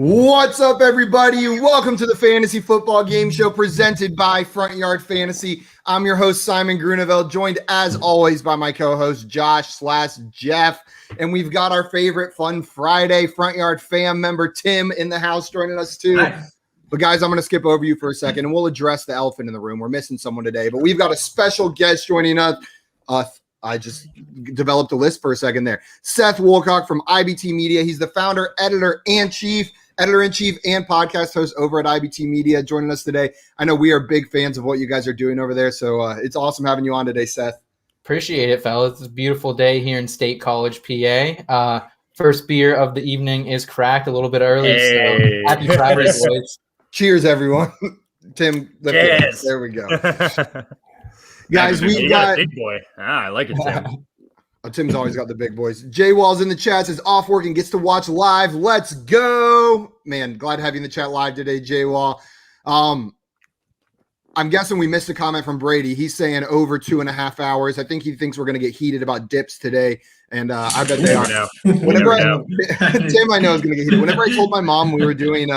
What's up, everybody? Welcome to the Fantasy Football Game Show presented by Front Yard Fantasy. I'm your host, Simon Grunewald, joined as always by my co-host, Josh/Jeff. And we've got our favorite Fun Friday Front Yard fam member, Tim, in the house joining us too. Hi. But guys, I'm going to skip over you for a second and we'll address the elephant in the room. We're missing someone today, but we've got a special guest joining us. I just developed a list for a second there. Seth Woolcock from IBT Media. He's the founder, editor-in-chief and podcast host over at IBT Media, joining us today. I know we are big fans of what you guys are doing over there, so it's awesome having you on today, Seth. Appreciate it, fellas. It's a beautiful day here in State College, PA. First beer of the evening is cracked a little bit early, so happy Friday, boys. Cheers, everyone. Tim, yes. There we go. Guys, we've got big boy. I like it, Tim. Tim's always got the big boys. Jay Wall's in the chat, says off work and gets to watch live. Let's go. Man, glad to have you in the chat live today, Jay Wall. I'm guessing we missed a comment from Brady. He's saying over 2.5 hours. I think he thinks we're going to get heated about dips today, and I bet they are. Tim, I know is going to get heated. Whenever I told my mom we were doing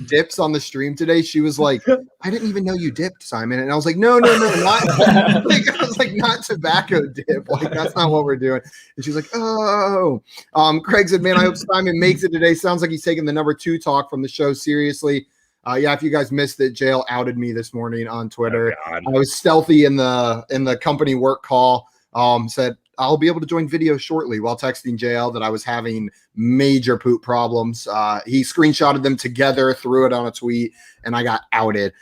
dips on the stream today, she was like, "I didn't even know you dipped, Simon." And I was like, "No, not." Like, I was like, "Not tobacco dip. Like that's not what we're doing." And she's like, "Oh." Craig said, "Man, I hope Simon makes it today. Sounds like he's taking the number 2 talk from the show seriously." Yeah, if you guys missed it, JL outed me this morning on Twitter. Oh, I was stealthy in the company work call. Said I'll be able to join video shortly while texting JL that I was having major poop problems. He screenshotted them together, threw it on a tweet, and I got outed.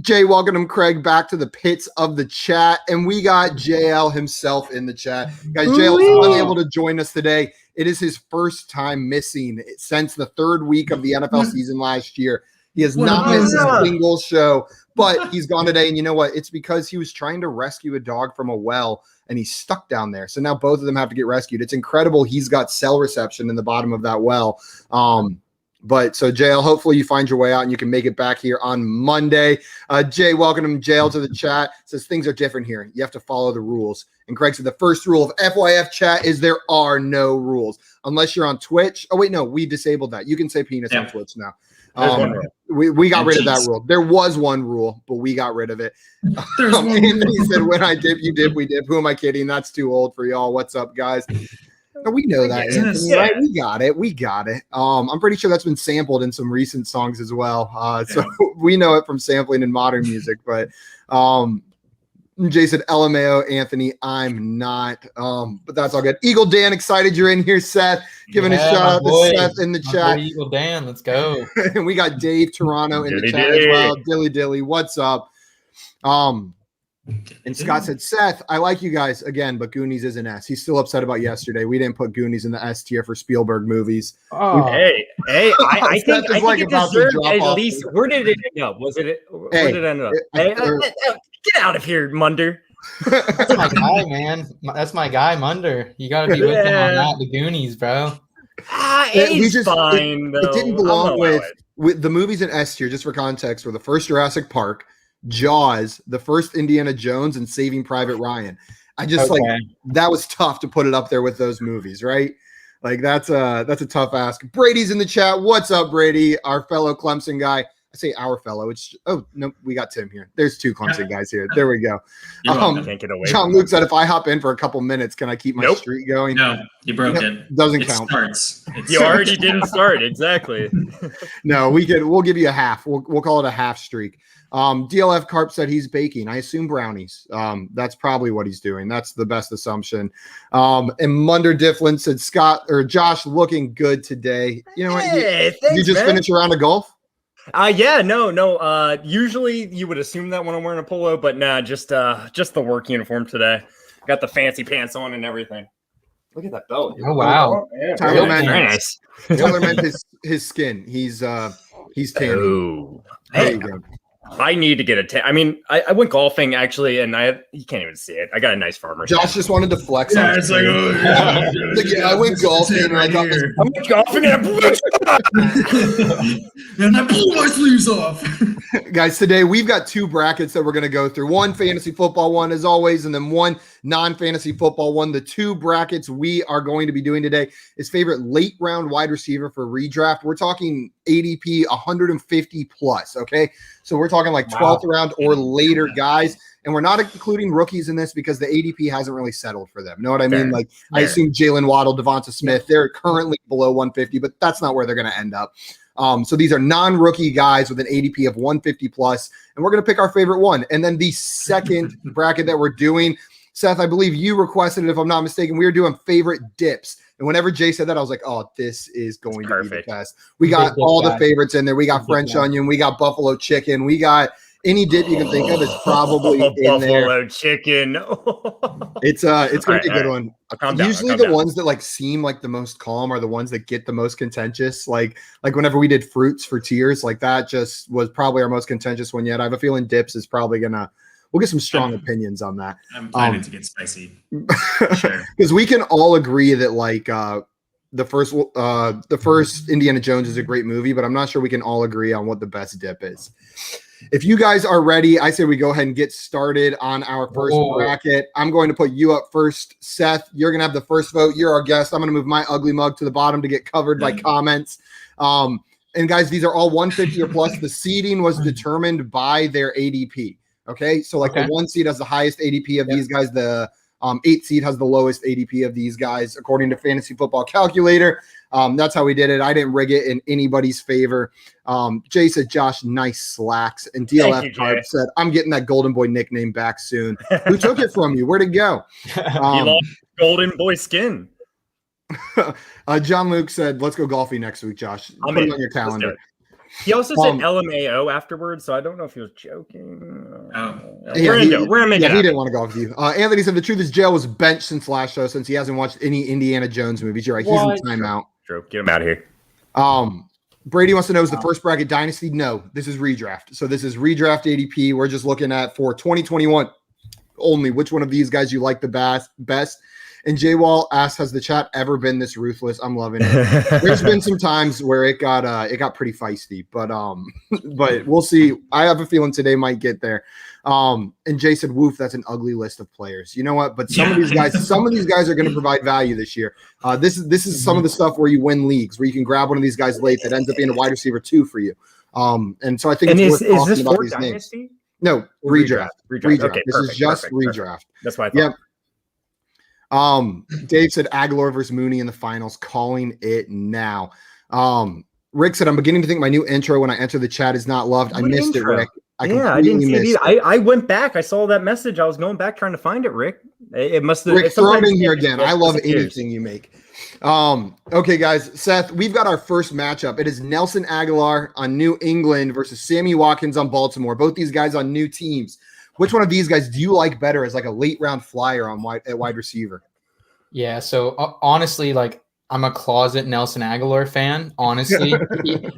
Jay, welcome him, Craig, back to the pits of the chat. And we got JL himself in the chat. Guys, JL is unable to join us today. It is his first time missing since the 3rd week of the NFL season last year. He has not missed a single show, but he's gone today. And you know what? It's because he was trying to rescue a dog from a well, and he's stuck down there. So now both of them have to get rescued. It's incredible. He's got cell reception in the bottom of that well. But so JL, hopefully you find your way out and you can make it back here on Monday. Jay, welcome him, JL, to the chat. Says things are different here. You have to follow the rules. And Craig said the first rule of FYF chat is there are no rules unless you're on Twitch. Oh wait, no, we disabled that. You can say penis on Twitch now. We got rid of that rule. There was one rule, but we got rid of it. He said, when I dip, you dip, we dip. Who am I kidding? That's too old for y'all. What's up, guys? No, we know that, Anthony, right? We got it. I'm pretty sure that's been sampled in some recent songs as well. So we know it from sampling in modern music. But Jay said, LMAO, Anthony, I'm not. But that's all good. Eagle Dan, excited you're in here, Seth. Giving a shout out to Seth in the chat. Eagle Dan, let's go. And we got Dave Toronto in the chat as well. Dilly, what's up? And Scott said, Seth, I like you guys again, but Goonies is an S. He's still upset about yesterday. We didn't put Goonies in the S tier for Spielberg movies. Oh. Hey, I think it deserved at least. Where did it end up? Where did it end up? Get out of here, Munder. That's my guy, man. That's my guy, Munder. You got to be with him on that. The Goonies, bro. He's fine, though. It didn't belong with the movies in S tier, just for context, were the first Jurassic Park, Jaws, the first Indiana Jones, and Saving Private Ryan. I just that was tough to put it up there with those movies, right? Like that's a tough ask. Brady's in the chat. What's up, Brady? Our fellow Clemson guy. I say our fellow. We got Tim here. There's 2 Clemson guys here. There we go. John Luke said, if I hop in for a couple minutes, can I keep my streak going? No, you broke it. Doesn't count. You already didn't start. Exactly. No, we'll give you a half. We'll call it a half streak. DLF Carp said he's baking. I assume brownies. That's probably what he's doing. That's the best assumption. And Munder Difflin said Josh looking good today. You know what? Thanks, you just finish a round of golf? No. Usually you would assume that when I'm wearing a polo, but nah, just the work uniform today. Got the fancy pants on and everything. Look at that belt. Oh wow. Tyler meant very nice. Tyler meant his skin. He's tan. Oh, there you go. I need to get a tan. I mean, I went golfing actually, and you can't even see it. I got a nice farmer's. Josh just wanted to flex. Yeah, it's like, I went golfing and I got this. I went golfing and I blew my sleeves off. Guys, today we've got 2 brackets that we're going to go through. One fantasy football one, as always, and then one non-fantasy football one. The two brackets we are going to be doing today is favorite late round wide receiver for redraft. We're talking ADP 150 plus. Okay. So we're talking like 12th round or later guys. And we're not including rookies in this because the ADP hasn't really settled for them. Know what I mean? Like I assume Jalen Waddle, Devonta Smith, they're currently below 150, but that's not where they're going to end up. So these are non-rookie guys with an ADP of 150 plus, and we're going to pick our favorite one. And then the second bracket that we're doing, Seth, I believe you requested it, if I'm not mistaken. We were doing favorite dips. And whenever Jay said that, I was like, oh, this is going to be the best. We got all the favorites in there. We got French onion. We got buffalo chicken. We got any dip you can think of is probably in there. Buffalo chicken. It's going to be a good one. Usually the ones that like seem like the most calm are the ones that get the most contentious. Like whenever we did fruits for tiers, like that just was probably our most contentious one yet. I have a feeling dips is probably we'll get some strong opinions on that. I'm planning to get spicy. Sure. Because we can all agree that like the first Indiana Jones is a great movie, but I'm not sure we can all agree on what the best dip is. If you guys are ready, I say we go ahead and get started on our first bracket. I'm going to put you up first. Seth, you're going to have the first vote. You're our guest. I'm going to move my ugly mug to the bottom to get covered by comments. And guys, these are all 150 or plus. The seeding was determined by their ADP. Okay. So like the 1 seed has the highest ADP of these guys. The 8 seed has the lowest ADP of these guys, according to Fantasy Football Calculator. That's how we did it. I didn't rig it in anybody's favor. Jay said, Josh, nice slacks. And DLF Carp said, I'm getting that Golden Boy nickname back soon. Who took it from you? Where'd it go? He lost Golden Boy skin. John Luke said, let's go golfing next week, Josh. Put it on your calendar. He also said LMAO afterwards, so I don't know if he was joking. He didn't want to go with you. Anthony said the truth is Jail was benched since last show since he hasn't watched any Indiana Jones movies. You're right. He's in timeout. True. Get him out of here. Brady wants to know, is the first bracket dynasty? No, this is redraft. So this is redraft ADP. We're just looking at for 2021 only which one of these guys you like the best. And Jay Wall asks, has the chat ever been this ruthless? I'm loving it. There's been some times where it got pretty feisty, but we'll see. I have a feeling today might get there. And Jay said, woof, that's an ugly list of players. You know what? But some of these guys are going to provide value this year. This is some of the stuff where you win leagues, where you can grab one of these guys late that ends up being a wide receiver 2 for you. And so I think it's worth talking about these dynasty? Names. No, redraft. Okay, this is just redraft. That's why I thought. Yep. Dave said Aguilar versus Mooney in the finals, calling it now. Rick said, I'm beginning to think my new intro when I enter the chat is not loved. I missed it, Rick. I didn't see it either. I went back. I saw that message. I was going back trying to find it, Rick. It must have. Rick, throw it in here again. I love anything you make. Okay, guys. Seth, we've got our first matchup. It is Nelson Aguilar on New England versus Sammy Watkins on Baltimore. Both these guys on new teams. Which one of these guys do you like better as like a late round flyer on at wide receiver? Yeah, so honestly, like I'm a closet Nelson Aguilar fan. Honestly,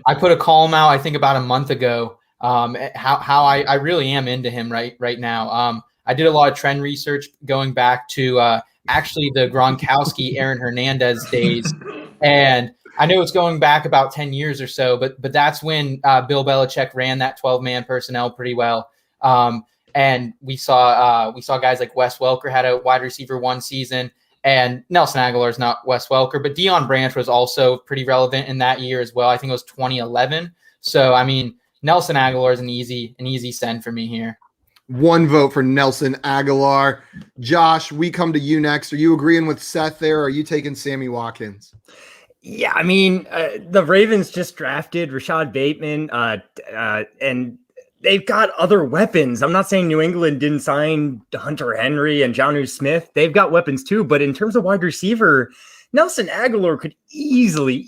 I put a column out I think about a month ago. How I really am into him right now. I did a lot of trend research going back to actually the Gronkowski, Aaron Hernandez days, and I know it's going back about 10 years or so, but that's when Bill Belichick ran that 12-man personnel pretty well. And we saw guys like Wes Welker had a wide receiver 1 season, and Nelson Aguilar is not Wes Welker, but Deion Branch was also pretty relevant in that year as well. I think it was 2011. So I mean, Nelson Aguilar is an easy send for me here. 1 vote for Nelson Aguilar. Josh, we come to you next. Are you agreeing with Seth there? Or are you taking Sammy Watkins? Yeah, I mean, the Ravens just drafted Rashad Bateman, and they've got other weapons. I'm not saying New England didn't sign Hunter Henry and Jonnu Smith. They've got weapons too. But in terms of wide receiver, Nelson Aguilar could easily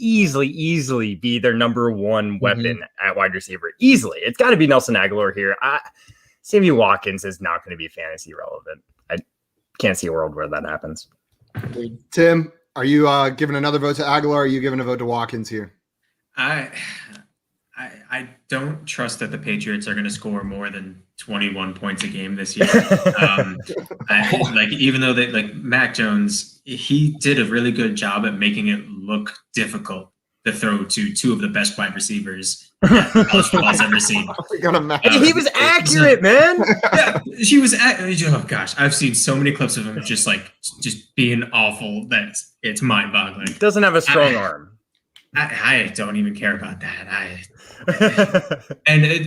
be their number 1 weapon at wide receiver. Easily. It's got to be Nelson Aguilar here. Sammy Watkins is not going to be fantasy relevant. I can't see a world where that happens. Tim, are you giving another vote to Aguilar? Or are you giving a vote to Watkins here? I don't trust that the Patriots are going to score more than 21 points a game this year. Even though they like Mac Jones, he did a really good job at making it look difficult to throw to 2 of the best wide receivers college football's ever seen. Hey, he was accurate, man. Yeah, she was. Oh gosh, I've seen so many clips of him just being awful that it's mind-boggling. Doesn't have a strong arm. I don't even care about that.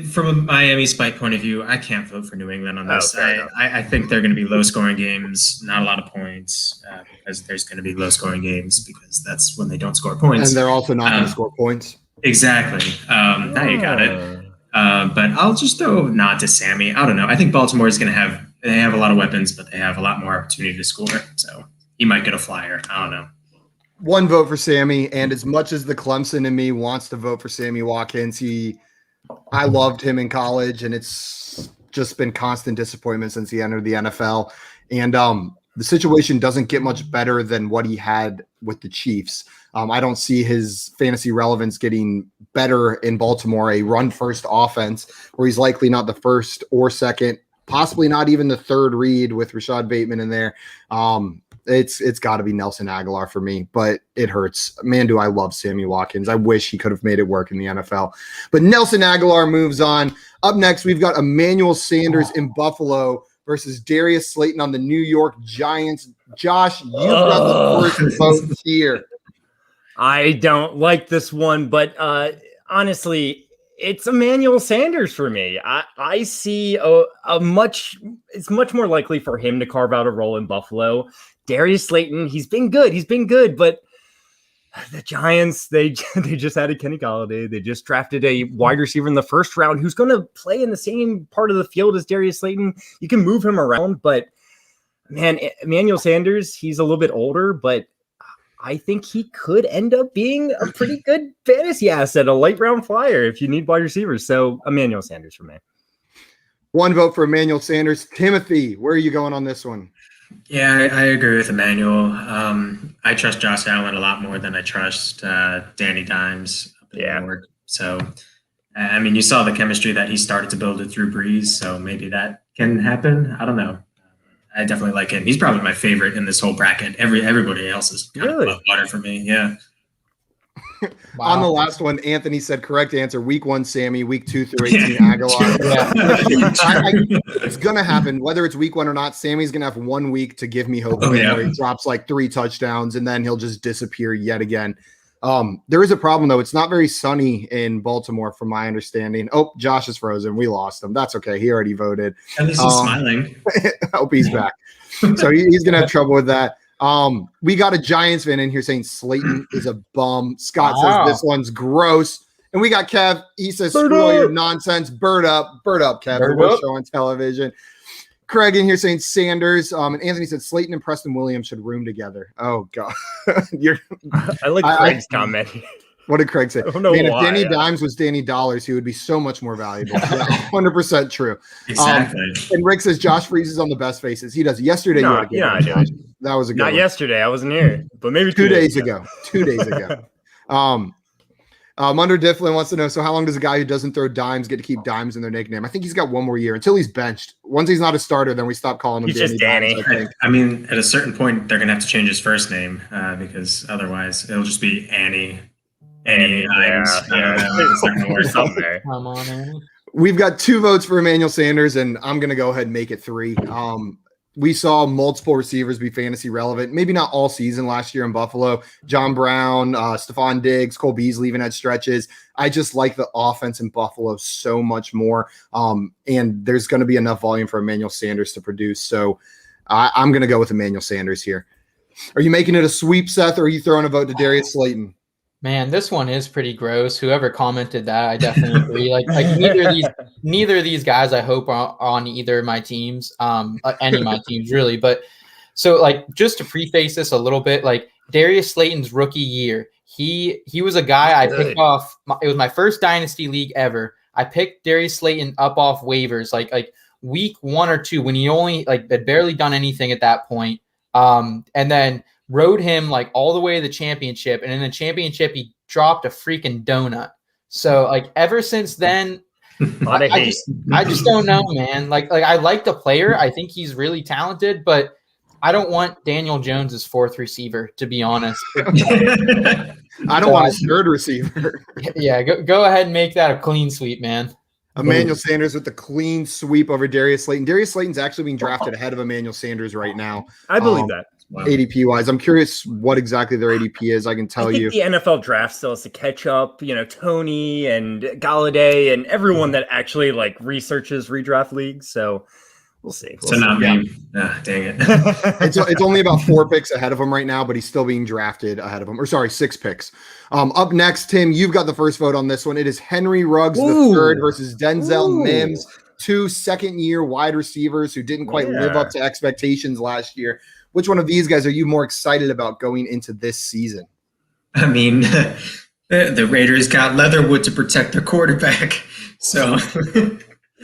From a Miami spite point of view, I can't vote for New England on this. I think they're going to be low-scoring games, not a lot of points, because there's going to be low-scoring games because that's when they don't score points. And they're also not going to score points. Exactly. Now you got it. But I'll just throw a nod to Sammy. I don't know. I think Baltimore is going to have – they have a lot of weapons, but they have a lot more opportunity to score. So he might get a flyer. I don't know. One vote for Sammy, and as much as the Clemson in me wants to vote for Sammy Watkins, I loved him in college, and it's just been constant disappointment since he entered the NFL. And the situation doesn't get much better than what he had with the Chiefs. I don't see his fantasy relevance getting better in Baltimore, a run-first offense where he's likely not the first or second, possibly not even the third read with Rashad Bateman in there. It's got to be Nelson Aguilar for me, but it hurts. Man, do I love Sammy Watkins. I wish he could have made it work in the NFL. But Nelson Aguilar moves on. Up next, we've got Emmanuel Sanders in Buffalo versus Darius Slayton on the New York Giants. Josh, you've got the first vote here. I don't like this one, but honestly, it's Emmanuel Sanders for me. I see it's much more likely for him to carve out a role in Buffalo. Darius Slayton, he's been good, but the Giants, they just added Kenny Golladay. They just drafted a wide receiver in the first round who's going to play in the same part of the field as Darius Slayton. You can move him around, but man, Emmanuel Sanders, he's a little bit older, but I think he could end up being a pretty good fantasy asset, a late round flyer if you need wide receivers. So Emmanuel Sanders for me. One vote for Emmanuel Sanders. Timothy, where are you going on this one? Yeah, I agree with Emmanuel. I trust Josh Allen a lot more than I trust Danny Dimes. So, I mean, you saw the chemistry that he started to build with Drew Brees, so maybe that can happen. I don't know. I definitely like him. He's probably my favorite in this whole bracket. Everybody else is kind of above water for me. Yeah. Wow. On the last one, Anthony said correct answer. Week 1, Sammy. Week 2 through 18, Aguilar. It's gonna happen, whether it's week 1 or not. Sammy's gonna have 1 week to give me hope where he drops like 3 touchdowns and then he'll just disappear yet again. There is a problem though. It's not very sunny in Baltimore, from my understanding. Oh, Josh is frozen. We lost him. That's okay. He already voted. At least he's smiling. I hope he's back. So he's gonna have trouble with that. We got a Giants fan in here saying Slayton is a bum. Scott says this one's gross. And we got Kev. He says, screw all your nonsense. Bird up, Kev. We're showing television. Craig in here saying Sanders. And Anthony said Slayton and Preston Williams should room together. Oh, God. I like Craig's comment. What did Craig say? I don't know if why, Danny Dimes was Danny Dollars, he would be so much more valuable. 100% true. Exactly. And Rick says Josh freezes on the best faces. He does. Yesterday, you had a good one, Josh. That was a good Not one. yesterday. I wasn't here, but maybe 2 days ago. 2 days ago. Under Difflin wants to know, so how long does a guy who doesn't throw dimes get to keep dimes in their nickname? I think he's got 1 more year until he's benched. Once he's not a starter, then we stop calling him Danny. Just Danny. Dimes, I mean, at a certain point, they're going to have to change his first name because otherwise it'll just be Annie. Dimes. Come on, Annie. We've got 2 votes for Emmanuel Sanders, and I'm going to go ahead and make it 3. We saw multiple receivers be fantasy relevant, maybe not all season last year in Buffalo. John Brown, Stephon Diggs, Cole Beasley even had stretches. I just like the offense in Buffalo so much more. And there's going to be enough volume for Emmanuel Sanders to produce. So I'm going to go with Emmanuel Sanders here. Are you making it a sweep, Seth, or are you throwing a vote to Darius Slayton? Man, this one is pretty gross. Whoever commented that, I definitely agree. Like neither of these guys, I hope, are on either of my teams, any of my teams really. But so, like, just to preface this a little bit, like Darius Slayton's rookie year, he was a guy I picked off. It was my first dynasty league ever. I picked Darius Slayton up off waivers, like week 1 or 2 when he only had barely done anything at that point, and then rode him like all the way to the championship, and in the championship he dropped a freaking donut. So like ever since then, I just don't know, man. Like I like the player. I think he's really talented, but I don't want Daniel Jones as fourth receiver, to be honest. I don't want his third receiver. Yeah, go ahead and make that a clean sweep, man. Emmanuel Sanders with the clean sweep over Darius Slayton. Darius Slayton's actually being drafted ahead of Emmanuel Sanders right now. I believe that. Wow. ADP wise. I'm curious what exactly their ADP is. I can tell you. The NFL draft still has to catch up, Tony and Galladay and everyone that actually like researches redraft leagues. So we'll see. So not me. Ah, dang it. It's only about 4 picks ahead of him right now, but he's still being drafted ahead of him. Or sorry, 6 picks. Up next, Tim, you've got the first vote on this one. It is Henry Ruggs the third versus Denzel Mims, 2 second-year wide receivers who didn't quite live up to expectations last year. Which one of these guys are you more excited about going into this season? I mean, the Raiders got Leatherwood to protect their quarterback. So,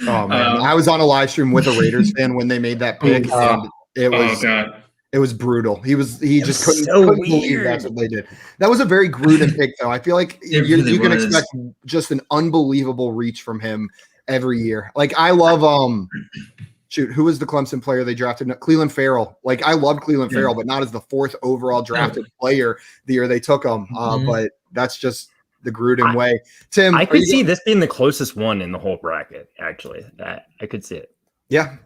oh man, I was on a live stream with a Raiders fan when they made that pick, and it was brutal. He just couldn't believe that's what they did. That was a very Gruden pick, though. I feel like you can expect just an unbelievable reach from him every year. Like I love who was the Clemson player they drafted? Cleveland Farrell. Like I loved Cleveland Farrell, but not as the 4th overall drafted player the year they took him. But that's just the Gruden way. Tim, I could see this being the closest one in the whole bracket. Actually, I could see it. Yeah,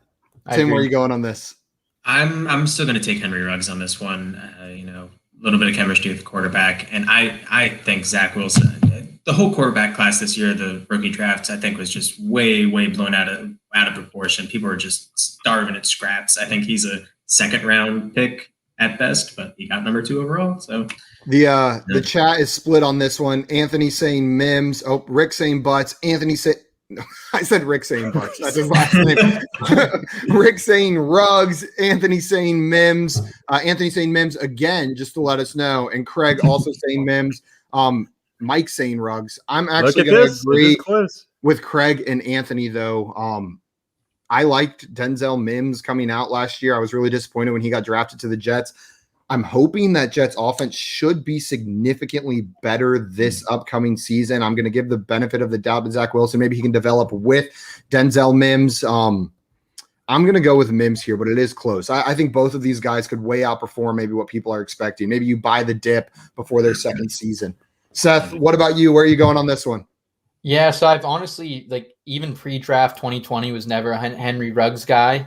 Tim, where are you going on this? I'm still going to take Henry Ruggs on this one. A little bit of chemistry with the quarterback, and I think Zach Wilson. The whole quarterback class this year, the rookie drafts, I think was just way blown out of proportion. People are just starving at scraps. I think he's a 2nd round pick at best, but he got number 2 overall. So the chat is split on this one. Anthony saying Mims. Oh, Rick saying Butts. Anthony said. No, I said Rick saying Butts. That's his last name. Rick saying Ruggs. Anthony saying Mims. Anthony saying Mims again, just to let us know. And Craig also saying Mims. Mike saying Ruggs. I'm actually going to agree with Craig and Anthony, though. I liked Denzel Mims coming out last year. I was really disappointed when he got drafted to the Jets. I'm hoping that Jets offense should be significantly better this upcoming season. I'm going to give the benefit of the doubt to Zach Wilson. Maybe he can develop with Denzel Mims. I'm going to go with Mims here, but it is close. I think both of these guys could way outperform maybe what people are expecting. Maybe you buy the dip before their 2nd season. Seth, what about you? Where are you going on this one? Yeah, so I've honestly, even pre-draft 2020 was never a Henry Ruggs guy,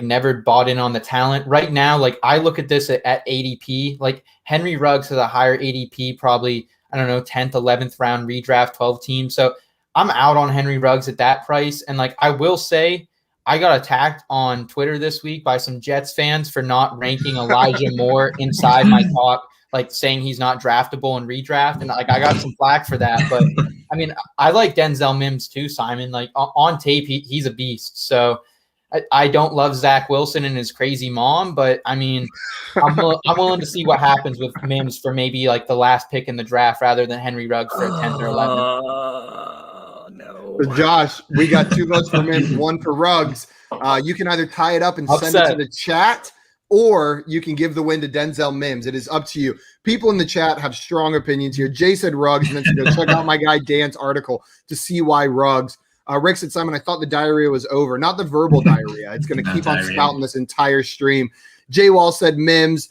never bought in on the talent. Right now, I look at this at ADP, Henry Ruggs has a higher ADP, probably, 10th, 11th round redraft, 12 team. So I'm out on Henry Ruggs at that price. And I will say, I got attacked on Twitter this week by some Jets fans for not ranking Elijah Moore inside my talk, saying he's not draftable in redraft. And I got some flack for that. But I mean, I like Denzel Mims too, Simon. On tape, he's a beast. So I don't love Zach Wilson and his crazy mom, but I mean, I'm willing to see what happens with Mims for maybe the last pick in the draft rather than Henry Ruggs for 10th or 11th. No. So Josh, we got 2 votes for Mims, 1 for Ruggs. You can either tie it up and send it to the chat, or you can give the win to Denzel Mims. It is up to you. People in the chat have strong opinions here. Jay said Ruggs, and then said, go check out my guy Dan's article to see why Ruggs. Rick said, Simon, I thought the diarrhea was over. Not the verbal diarrhea. It's going to keep on spouting this entire stream. Jay Wall said Mims.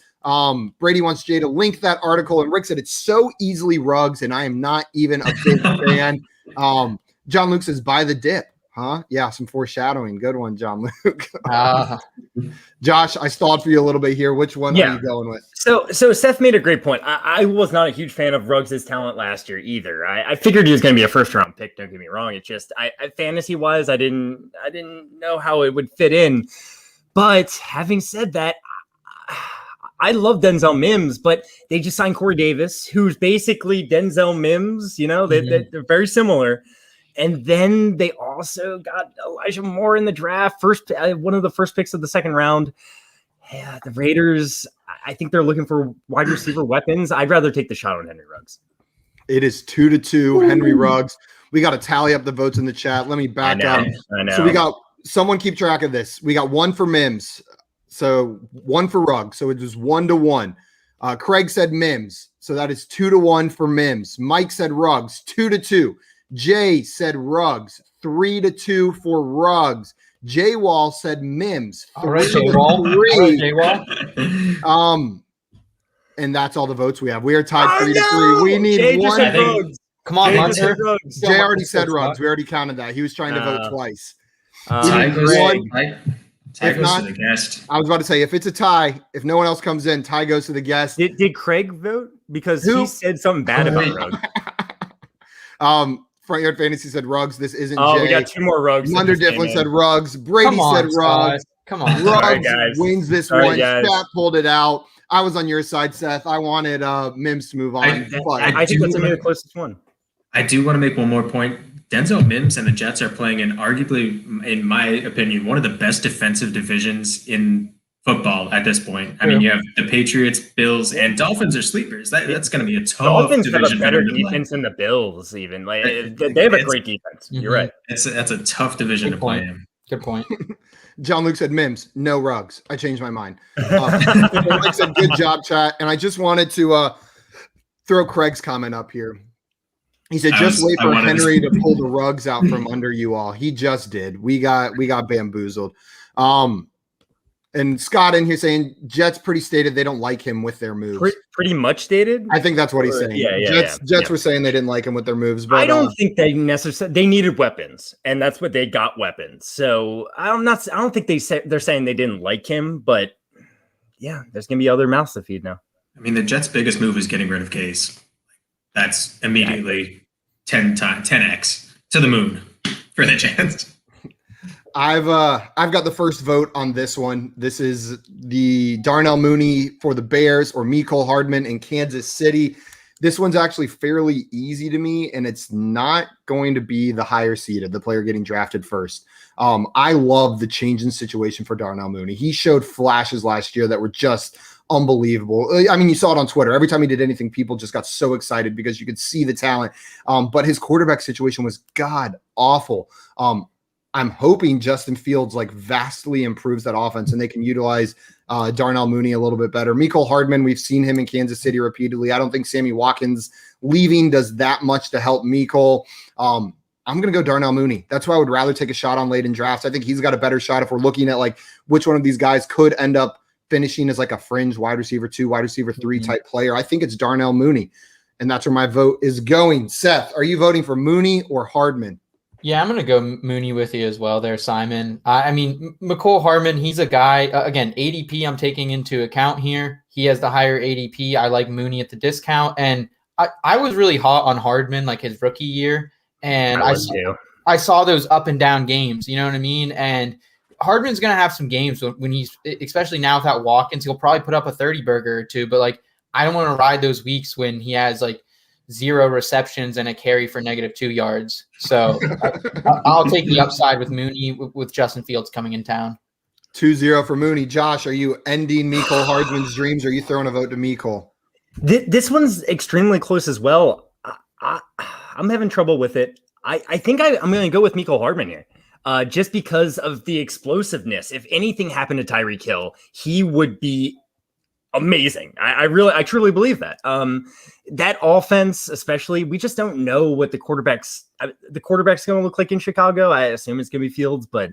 Brady wants Jay to link that article. And Rick said, it's so easily Ruggs, and I am not even a big fan. John Luke says, buy the dip. Huh? Yeah, some foreshadowing. Good one, John Luke. Josh, I stalled for you a little bit here. Which one are you going with? So Seth made a great point. I was not a huge fan of Ruggs' talent last year either. I figured he was going to be a 1st round pick. Don't get me wrong. It's just fantasy wise, I didn't know how it would fit in. But having said that, I love Denzel Mims, but they just signed Corey Davis, who's basically Denzel Mims. They're very similar. And then they also got Elijah Moore in the draft, one of the first picks of the 2nd round. Yeah, the Raiders, I think they're looking for wide receiver weapons. I'd rather take the shot on Henry Ruggs. It is 2-2, Henry Ruggs. We got to tally up the votes in the chat. Let me back up. I know. So we got someone keep track of this. We got 1 for Mims, so 1 for Ruggs. So it was 1-1. Craig said Mims, so that is 2-1 for Mims. Mike said Ruggs, 2-2. Jay said Ruggs, 3-2 for Ruggs. J-Wall said Mims. All right, 3 to J-Wall. 3. All right, J-Wall. And that's all the votes we have. We are tied Oh, 3 to no! 3. We need Jay just one. said think- Ruggs. Come on, Jay just Hunter. said Ruggs. Jay already said Ruggs. We already counted that. He was trying to vote twice. Ty need goes, one. Ty If goes not- to the guest. I was about to say, if it's a tie, if no one else comes in, tie goes to the guest. Did Craig vote? Because Who? he said something bad about Ruggs. Front Yard Fantasy said Ruggs. This isn't Oh, Jay. we got 2 more Ruggs. Wonder Difflin said Ruggs. Brady Come on, said Ruggs. Scott. Come on. Sorry, Ruggs guys. wins this Sorry, one. guys. Scott pulled it out. I was on your side, Seth. I wanted Mims to move on. I I think that's do- maybe the closest one. I do want to make one more point. Denzel, Mims, and the Jets are playing in arguably, in my opinion, one of the best defensive divisions in football at this point. I mean, you have the Patriots, Bills, and Dolphins are sleepers. That's going to be a tough Dolphins have division. a better for them to play. defense than the Bills, even. Like they have a great defense. You're right. That's a tough division Good to play point. in. Good point. John Luke said Mims, no Ruggs. I changed my mind. Mike said good job, chat. And I just wanted to throw Craig's comment up here. He said, just wait for Henry to pull the rugs out from under you all. He just did. We got bamboozled. And Scott in here saying Jets pretty stated they don't like him with their moves. Pretty much stated. I think that's what he's saying. Jets were saying they didn't like him with their moves. But I don't think they necessarily they needed weapons, and that's what they got, weapons. So I don't think they're saying they didn't like him, but yeah, there's gonna be other mouths to feed now. I mean, the Jets' biggest move is getting rid of Case. That's immediately 10x to the moon for the Jets. I've got the first vote on this one. This is the Darnell Mooney for the Bears or Mecole Hardman in Kansas City. This one's actually fairly easy to me, and it's not going to be the higher seeded, the player getting drafted first. I love the change in situation for Darnell Mooney. He showed flashes last year that were just unbelievable. I mean, you saw it on Twitter. Every time he did anything, people just got so excited because you could see the talent. But his quarterback situation was god awful. I'm hoping Justin Fields vastly improves that offense and they can utilize Darnell Mooney a little bit better. Mecole Hardman, we've seen him in Kansas City repeatedly. I don't think Sammy Watkins leaving does that much to help Mecole. I'm going to go Darnell Mooney. That's why I would rather take a shot on late in drafts. I think he's got a better shot if we're looking at which one of these guys could end up finishing as a fringe wide receiver 2, wide receiver 3 type player. I think it's Darnell Mooney, and that's where my vote is going. Seth, are you voting for Mooney or Hardman? Yeah, I'm going to go Mooney with you as well there, Simon. I mean, Mecole Hardman, he's a guy, again, ADP I'm taking into account here. He has the higher ADP. I like Mooney at the discount. And I was really hot on Hardman his rookie year. And I saw those up and down games, you know what I mean? And Hardman's going to have some games when he's, especially now without Watkins, he'll probably put up a 30 burger or two. But I don't want to ride those weeks when he has 0 receptions and a carry for -2 yards. So I'll take the upside with Mooney with Justin Fields coming in town. 2-0 for Mooney. Josh, are you ending Mecole Hardman's dreams or are you throwing a vote to Mecole? This one's extremely close as well. I'm having trouble with it. I think I'm going to go with Mecole Hardman here. Just because of the explosiveness. If anything happened to Tyreek Hill, he would be amazing. I truly believe that. That offense, especially, we just don't know what the quarterback's going to look like in Chicago. I assume it's going to be Fields, but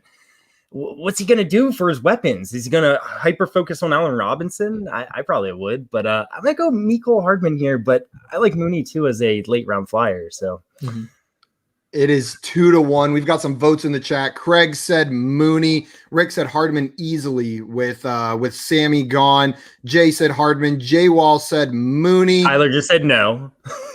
what's he going to do for his weapons? Is he going to hyper focus on Allen Robinson? I probably would, but I'm going to go Mecole Hardman here, but I like Mooney too as a late round flyer. So It is 2-1. We've got some votes in the chat. Craig said Mooney. Rick said Hardman easily with Sammy gone. Jay said Hardman. Jay Wall said Mooney. Tyler just said no.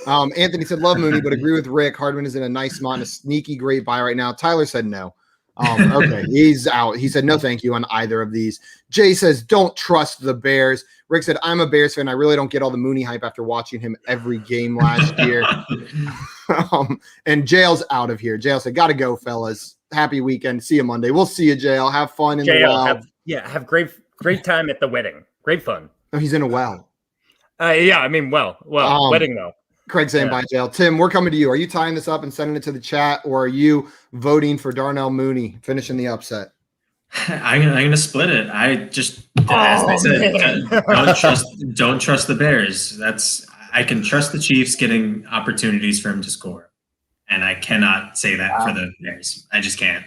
Anthony said love Mooney, but agree with Rick. Hardman is in a nice spot and a sneaky great buy right now. Tyler said no. Okay, he's out. He said no thank you on either of these. Jay says don't trust the Bears. Rick said I'm a Bears fan. I really don't get all the Mooney hype after watching him every game last year. And Jail's out of here. Jail said gotta go, fellas. Happy weekend. See you Monday. We'll see you, Jail. Have fun in the well. Have great time at the wedding. Great fun. Oh, he's in a well. Wedding though. Craig saying bye, Jail. Tim, we're coming to you. Are you tying this up and sending it to the chat, or are you voting for Darnell Mooney finishing the upset? I'm gonna split it. I just, as I said, don't trust the Bears. I can trust the Chiefs getting opportunities for him to score, and I cannot say that for the Bears. I just can't.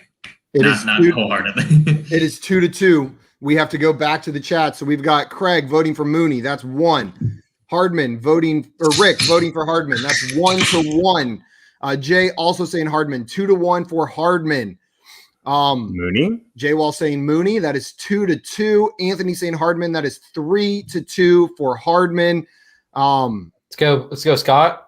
Not wholeheartedly. It is 2-2. We have to go back to the chat. So we've got Craig voting for Mooney. That's 1. Hardman voting, or Rick voting for Hardman. That's 1-1. Jay also saying Hardman. 2-1 for Hardman. Mooney? Jay Wall saying Mooney. That is 2-2. Anthony saying Hardman. That is 3-2 for Hardman. Let's go, Scott.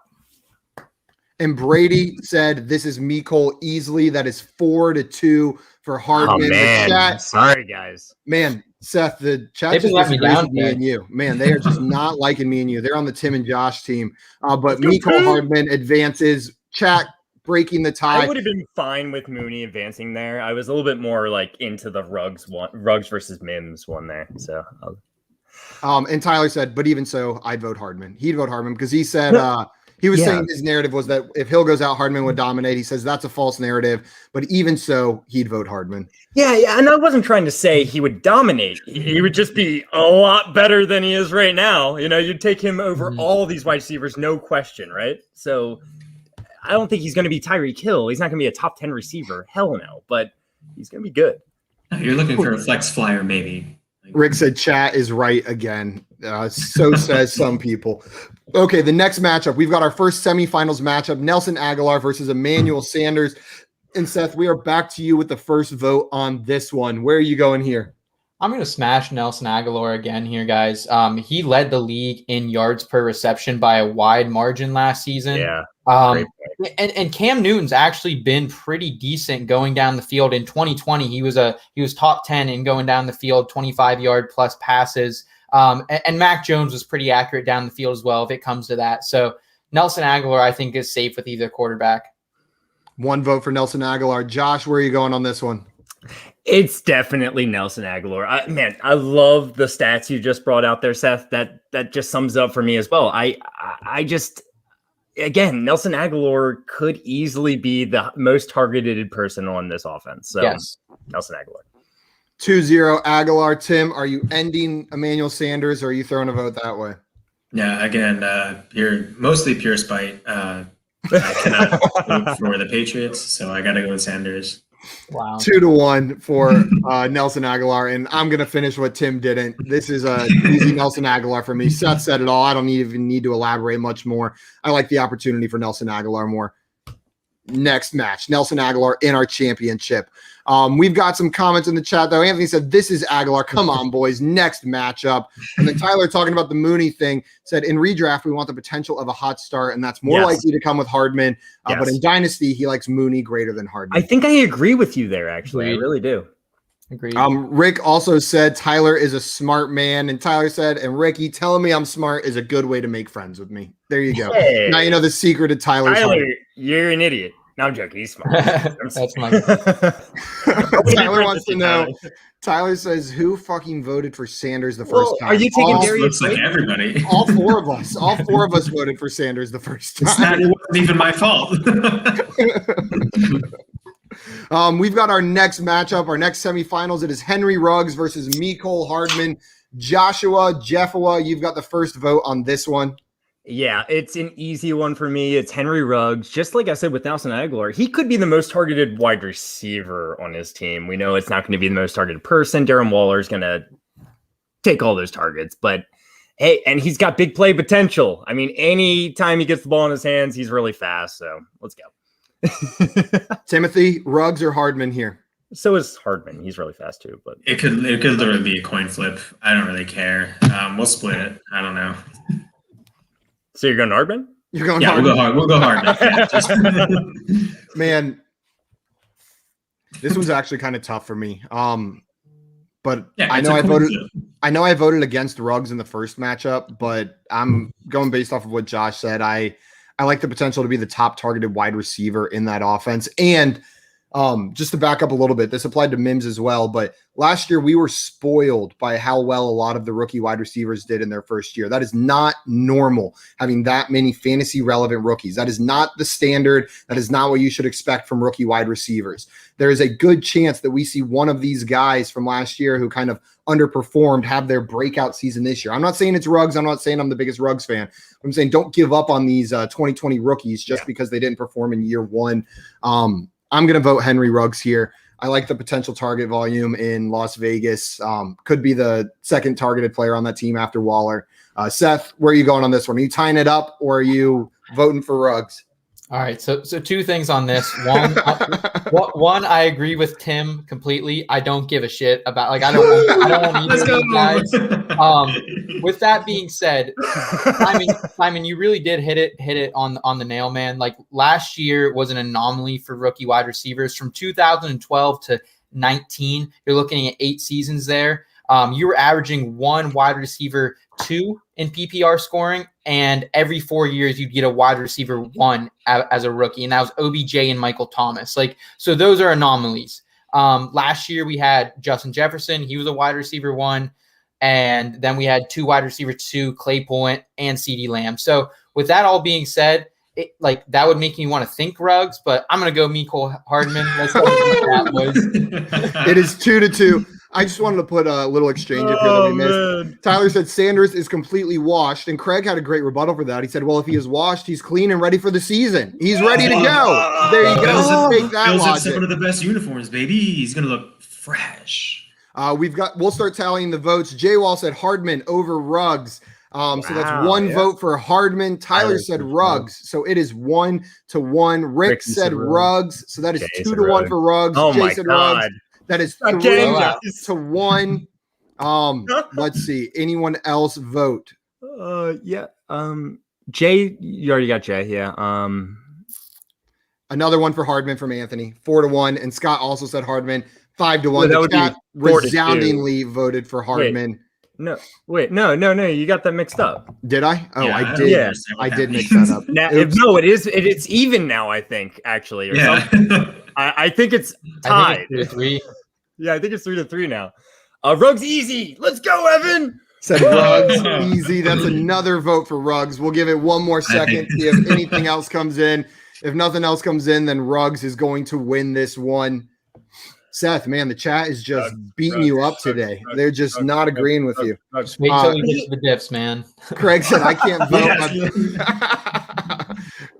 And Brady said this is Mecole easily. That is 4-2 for Hardman. Oh, man. The chat, sorry, guys. Man, Seth, the chat They've just been letting me disagrees down with me today. and you. Man, they are just not liking me and you. They're on the Tim and Josh team. But Mecole Hardman advances. Chat breaking the tie. I would have been fine with Mooney advancing there. I was a little bit more like into the Ruggs versus Mims one there. So, And Tyler said, but even so, I'd vote Hardman. He'd vote Hardman because he said he was saying his narrative was that if Hill goes out, Hardman would dominate. He says that's a false narrative, but even so, he'd vote Hardman. Yeah, and I wasn't trying to say he would dominate. He would just be a lot better than he is right now. You know, you'd take him over all these wide receivers, no question, right? So I don't think he's going to be Tyreek Hill. He's not going to be a top 10 receiver. Hell no, but he's going to be good. You're looking for a flex flyer, maybe. Rick said chat is right again. So says some people. Okay, the next matchup. We've got our first semifinals matchup. Nelson Aguilar versus Emmanuel Sanders. And Seth, we are back to you with the first vote on this one. Where are you going here? I'm going to smash Nelson Aguilar again here, guys. He led the league in yards per reception by a wide margin last season. Yeah. And Cam Newton's actually been pretty decent going down the field. In 2020, he was top 10 in going down the field, 25-yard plus passes. And Mac Jones was pretty accurate down the field as well, if it comes to that. So Nelson Aguilar, I think, is safe with either quarterback. 1 vote for Nelson Aguilar. Josh, where are you going on this one? It's definitely Nelson Aguilar. I love the stats you just brought out there, Seth. That just sums up for me as well. I just, again, Nelson Aguilar could easily be the most targeted person on this offense. So yes. Nelson Aguilar. 2-0 Aguilar. Tim, are you ending Emmanuel Sanders or are you throwing a vote that way? Yeah, again, mostly pure spite. I cannot vote for the Patriots, so I got to go with Sanders. Wow. 2-1 for Nelson Aguilar, and I'm going to finish what Tim didn't. This is a easy Nelson Aguilar for me. Seth said it all. I don't even need to elaborate much more. I like the opportunity for Nelson Aguilar more. Next match, Nelson Aguilar in our championship. We've got some comments in the chat, though. Anthony said, this is Aguilar. Come on, boys. Next matchup. And then Tyler, talking about the Mooney thing, said, in redraft, we want the potential of a hot start, and that's more likely to come with Hardman. But in Dynasty, he likes Mooney greater than Hardman. I think I agree with you there, actually. Agreed. I really do. Agreed. Rick also said, Tyler is a smart man. And Tyler said, and Ricky, telling me I'm smart is a good way to make friends with me. There you go. Hey. Now you know the secret of Tyler, you're an idiot. No, I'm joking. He's smart. That's my. Tyler wants to know. Tyler says, "Who fucking voted for Sanders the first time?" Are you taking Looks like everybody. All 4 of us. All 4 of us voted for Sanders the first time. It wasn't even my fault. We've got our next matchup, our next semifinals. It is Henry Ruggs versus Mecole Hardman. Joshua Jeffawa, you've got the first vote on this one. Yeah, it's an easy one for me. It's Henry Ruggs. Just like I said with Nelson Aguilar, he could be the most targeted wide receiver on his team. We know it's not going to be the most targeted person. Darren Waller is going to take all those targets. But, hey, and he's got big play potential. I mean, anytime he gets the ball in his hands, he's really fast. So let's go. Timothy, Ruggs or Hardman here? So is Hardman. He's really fast too. But it could literally be a coin flip. I don't really care. We'll split it. I don't know. So you're going Hardman? You're going Hardman? We'll go Hardman. Man, this one's actually kind of tough for me. But I know I voted against Ruggs in the first matchup, but I'm going based off of what Josh said. I like the potential to be the top targeted wide receiver in that offense. And just to back up a little bit, this applied to Mims as well. But last year we were spoiled by how well a lot of the rookie wide receivers did in their first year. That is not normal, having that many fantasy relevant rookies. That is not the standard. That is not what you should expect from rookie wide receivers. There is a good chance that we see one of these guys from last year who kind of underperformed have their breakout season this year. I'm not saying it's Ruggs. I'm not saying I'm the biggest Ruggs fan. I'm saying don't give up on these 2020 rookies just because they didn't perform in year one. I'm going to vote Henry Ruggs here. I like the potential target volume in Las Vegas. Could be the second targeted player on that team after Waller. Seth, where are you going on this one? Are you tying it up or are you voting for Ruggs? All right, so two things on this. One, I agree with Tim completely. I don't give a shit about I don't want either of these guys. With that being said, Simon, you really did hit it on the nail, man. Like last year was an anomaly for rookie wide receivers from 2012 to 19. You're looking at 8 seasons there. You were averaging 1 wide receiver 2 in PPR scoring, and every 4 years you'd get a wide receiver 1 as a rookie, and that was OBJ and Michael Thomas. So those are anomalies. Last year we had Justin Jefferson; he was a wide receiver 1, and then we had 2 wide receiver 2, Claypool and CeeDee Lamb. So with that all being said, that would make me want to think Ruggs, but I'm gonna go Mecole Hardman. Let's go that, boys. It is 2-2. I just wanted to put a little exchange up here that we missed. Man. Tyler said Sanders is completely washed, and Craig had a great rebuttal for that. He said, well, if he is washed, he's clean and ready for the season. He's ready to go. There you go. Take that logic. One of the best uniforms, baby. He's going to look fresh. We'll start tallying the votes. Jay Wall said Hardman over Ruggs. So that's 1 vote for Hardman. Tyler said Ruggs. So it is 1-1. Rick said Ruggs. So that is 2-1 for Ruggs. Oh Jay my said God. Ruggs. That is 3-1. Let's see. Anyone else vote? Yeah. Jay, you already got Jay. Yeah. Another one for Hardman from Anthony. 4-1. And Scott also said Hardman. 5-1. Well, the chat resoundingly voted for Hardman. No. You got that mixed up. Did I? Oh, yeah, I did. Yeah. I did mix that up. Now, it's even now, I think, actually. Or something. I think it's tied. I think it's 3-3. Yeah, I think it's 3-3 now. Ruggs easy. Let's go, Evan. Said Ruggs easy. That's another vote for Ruggs. We'll give it one more second, see if anything else comes in. If nothing else comes in, then Ruggs is going to win this one. Seth, man, the chat is just beating you up today. They're just not agreeing with you. Wait till we get to the dips, man. Craig said, I can't vote.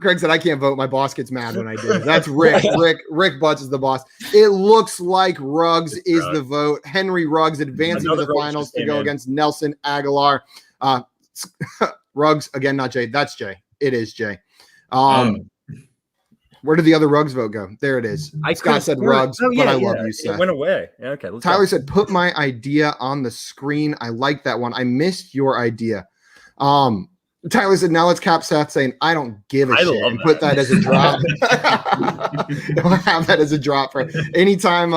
Craig said, I can't vote. My boss gets mad when I do. That's Rick. Rick Butts is the boss. It looks like Ruggs is the vote. Henry Ruggs advancing to the finals to go against Nelson Aguilar. Ruggs, again, not Jay. That's Jay. It is Jay. Where did the other Ruggs vote go? There it is. Scott said Ruggs, but I love you, Seth. It went away. Okay. Tyler said, put my idea on the screen. I like that one. I missed your idea. Tyler said, now let's cap Seth saying, I don't give a shit. And put that as a drop. We'll have that as a drop for anytime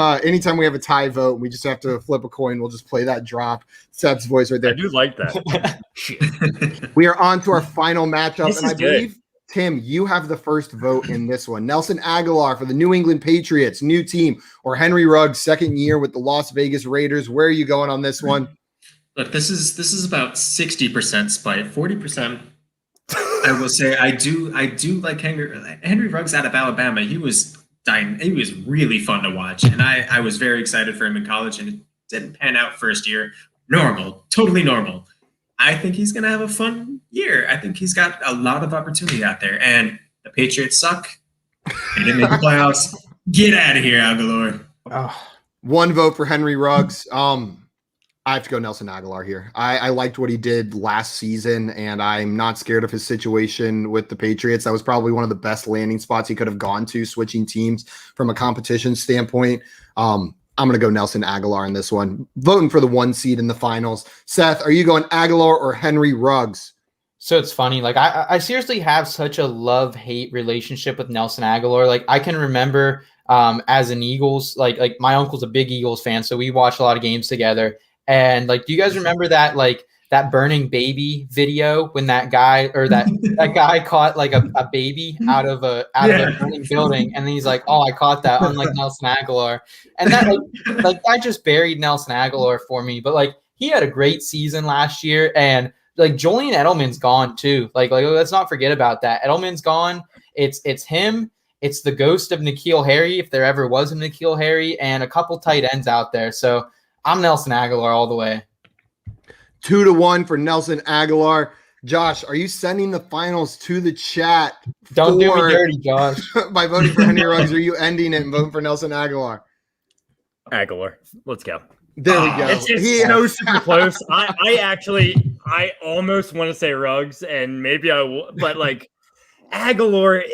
we have a tie vote, we just have to flip a coin. We'll just play that drop. Seth's voice right there. I do like that. We are on to our final matchup. And I believe, Tim, you have the first vote in this one. Nelson Aguilar for the New England Patriots, new team, or Henry Ruggs, second year with the Las Vegas Raiders. Where are you going on this one? Look, this is about 60% spite, 40%. I will say I do like Henry Ruggs out of Alabama. He was really fun to watch, and I was very excited for him in college, and it didn't pan out first year. Totally normal. I think he's going to have a fun year. I think he's got a lot of opportunity out there, and the Patriots suck. They didn't make the playoffs. Get out of here, Aguilar. One vote for Henry Ruggs. I have to go Nelson Aguilar here. I liked what he did last season, and I'm not scared of his situation with the Patriots. That was probably one of the best landing spots he could have gone to, switching teams from a competition standpoint. I'm going to go Nelson Aguilar in this one. Voting for the 1 seed in the finals. Seth, are you going Aguilar or Henry Ruggs? So it's funny. Like I seriously have such a love-hate relationship with Nelson Aguilar. Like I can remember as an Eagles, like my uncle's a big Eagles fan, so we watched a lot of games together. And like, do you guys remember that that burning baby video when that guy caught like a baby out of a burning building, and then he's like, "Oh, I caught that," unlike Nelson Aguilar, and that that just buried Nelson Aguilar for me. But like, he had a great season last year, and like Julian Edelman's gone too. Like let's not forget about that. Edelman's gone. It's him. It's the ghost of N'Keal Harry, if there ever was a N'Keal Harry, and a couple tight ends out there. So I'm Nelson Aguilar all the way. 2-1 for Nelson Aguilar. Josh, are you sending the finals to the chat? Don't do me dirty, Josh. By voting for Henry Ruggs, are you ending it and voting for Nelson Aguilar? Aguilar. Let's go. There we go. It's just so super close. I almost want to say Ruggs, and maybe I will, but like Aguilar,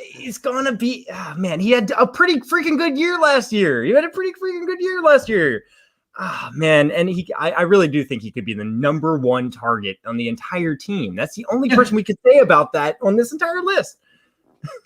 he's gonna be. Oh, man, he had a pretty freaking good year last year. Ah, man, and I really do think he could be the number one target on the entire team. That's the only person we could say about that on this entire list.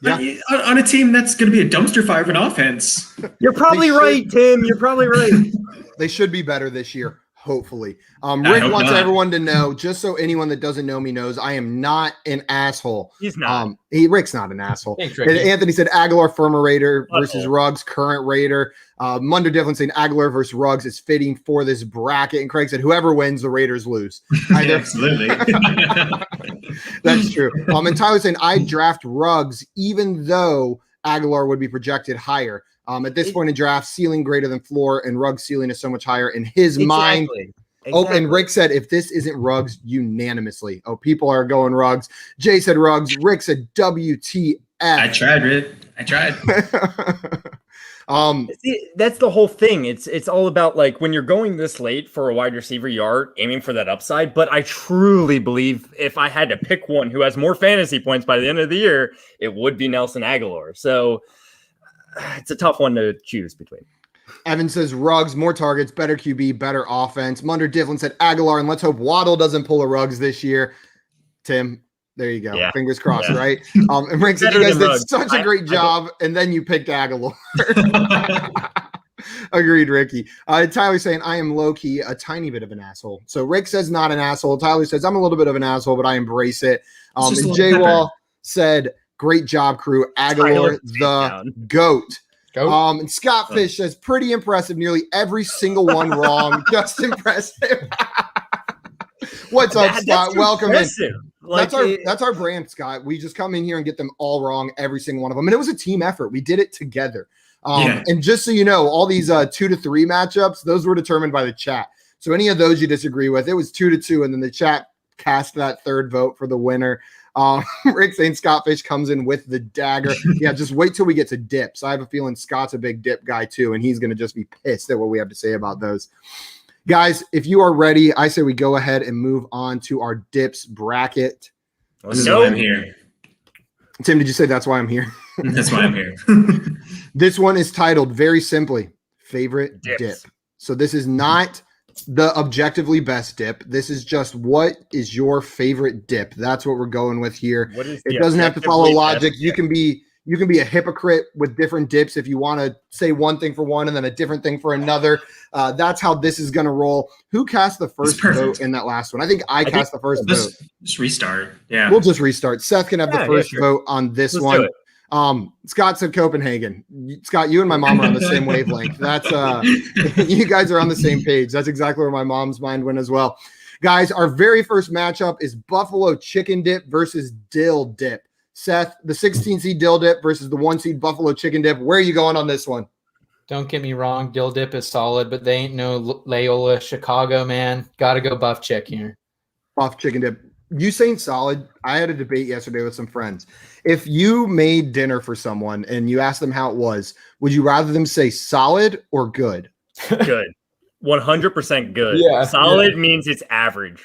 Yeah, on a team that's going to be a dumpster fire of an offense. You're probably right, Tim. You're probably right. They should be better this year, hopefully. Rick wants everyone to know, just so anyone that doesn't know me knows, I am not an asshole. He's not. Rick's not an asshole. Thanks, Anthony said Aguilar former Raider versus Ruggs current Raider. Munder definitely saying Aguilar versus Ruggs is fitting for this bracket. And Craig said whoever wins, the Raiders lose. Absolutely. That's true. And Tyler saying I'd draft Ruggs even though Aguilar would be projected higher. At this point in draft, ceiling greater than floor, and Ruggs' ceiling is so much higher in his mind. Oh, and Rick said if this isn't Ruggs, unanimously. Oh, people are going Ruggs. Jay said Ruggs. Rick said WTF. I tried, Rick. I tried. That's the whole thing. It's all about like when you're going this late for a wide receiver, you are aiming for that upside. But I truly believe if I had to pick one who has more fantasy points by the end of the year, it would be Nelson Aguilar. So it's a tough one to choose between. Evan says Ruggs, more targets, better QB, better offense. Munder Difflin said Aguilar, and let's hope Waddle doesn't pull a Ruggs this year. Tim, there you go. Yeah. Fingers crossed, right? And Rick said you guys did such a great job, and then you picked Aguilar. Agreed, Ricky. Tyler saying I am low-key a tiny bit of an asshole. So Rick says not an asshole. Tyler says I'm a little bit of an asshole, but I embrace it. And Jay Wall said, great job, crew. Aguilar, the GOAT. And Scott Fish says pretty impressive. Nearly every single one wrong. Just impressive. What's up, Scott? Welcome impressive. In. Like that's our brand, Scott. We just come in here and get them all wrong, every single one of them. And it was a team effort. We did it together. And just so you know, all these 2 to 3 matchups, those were determined by the chat. So any of those you disagree with, it was 2 to 2, and then the chat cast that third vote for the winner. Rick saying Scott Fish comes in with the dagger. Yeah, just wait till we get to dips. I have a feeling Scott's a big dip guy too, and he's going to just be pissed at what we have to say about those. Guys, if you are ready, I say we go ahead and move on to our dips bracket. That's why I'm here. Tim, did you say that's why I'm here? That's why I'm here. This one is titled very simply, favorite dip. So this is not the objectively best dip. This is just what is your favorite dip. That's what we're going with here. It doesn't have to follow logic. You can be a hypocrite with different dips if you want to say one thing for one and then a different thing for another. That's how this is going to roll. Who cast the first vote in that last one? I think I cast the first vote. Just restart. Yeah, we'll just restart. Seth can have the first vote on this one. Scott said Copenhagen. Scott, you and my mom are on the same wavelength. That's you guys are on the same page. That's exactly where my mom's mind went as well. Guys, our very first matchup is Buffalo Chicken Dip versus Dill Dip. Seth, the 16 seed Dill Dip versus the 1 seed Buffalo Chicken Dip. Where are you going on this one? Don't get me wrong, Dill Dip is solid, but they ain't no Loyola Chicago, man. Gotta go Buff Chick here. Buff Chicken Dip. You saying solid? I had a debate yesterday with some friends. If you made dinner for someone and you asked them how it was, would you rather them say solid or good? Good. 100% good. Yeah, solid means it's average.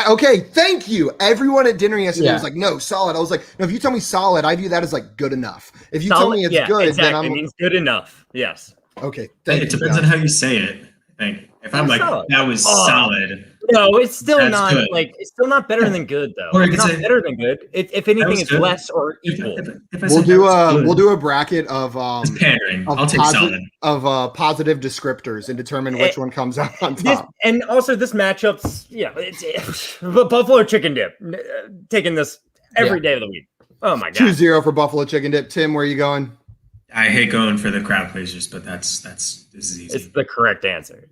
Okay, thank you. Everyone at dinner yesterday was like, no, solid. I was like, no, if you tell me solid, I view that as like good enough. If you tell me it's good, then I'm... It means good enough. Yes. Okay. It depends on how you say it, I think. If I'm like, solid. That was solid. No, it's still not good. Like it's still not better than good though. Or it's not better than good. If anything, it's less or equal. We'll do a bracket of pandering. I'll take solid of positive descriptors and determine which one comes out on top. And also this matchup's it's Buffalo Chicken Dip taking this every day of the week. Oh my god. 2-0 for Buffalo Chicken Dip. Tim, where are you going? I hate going for the crowd pleasers, but this is easy. It's the correct answer.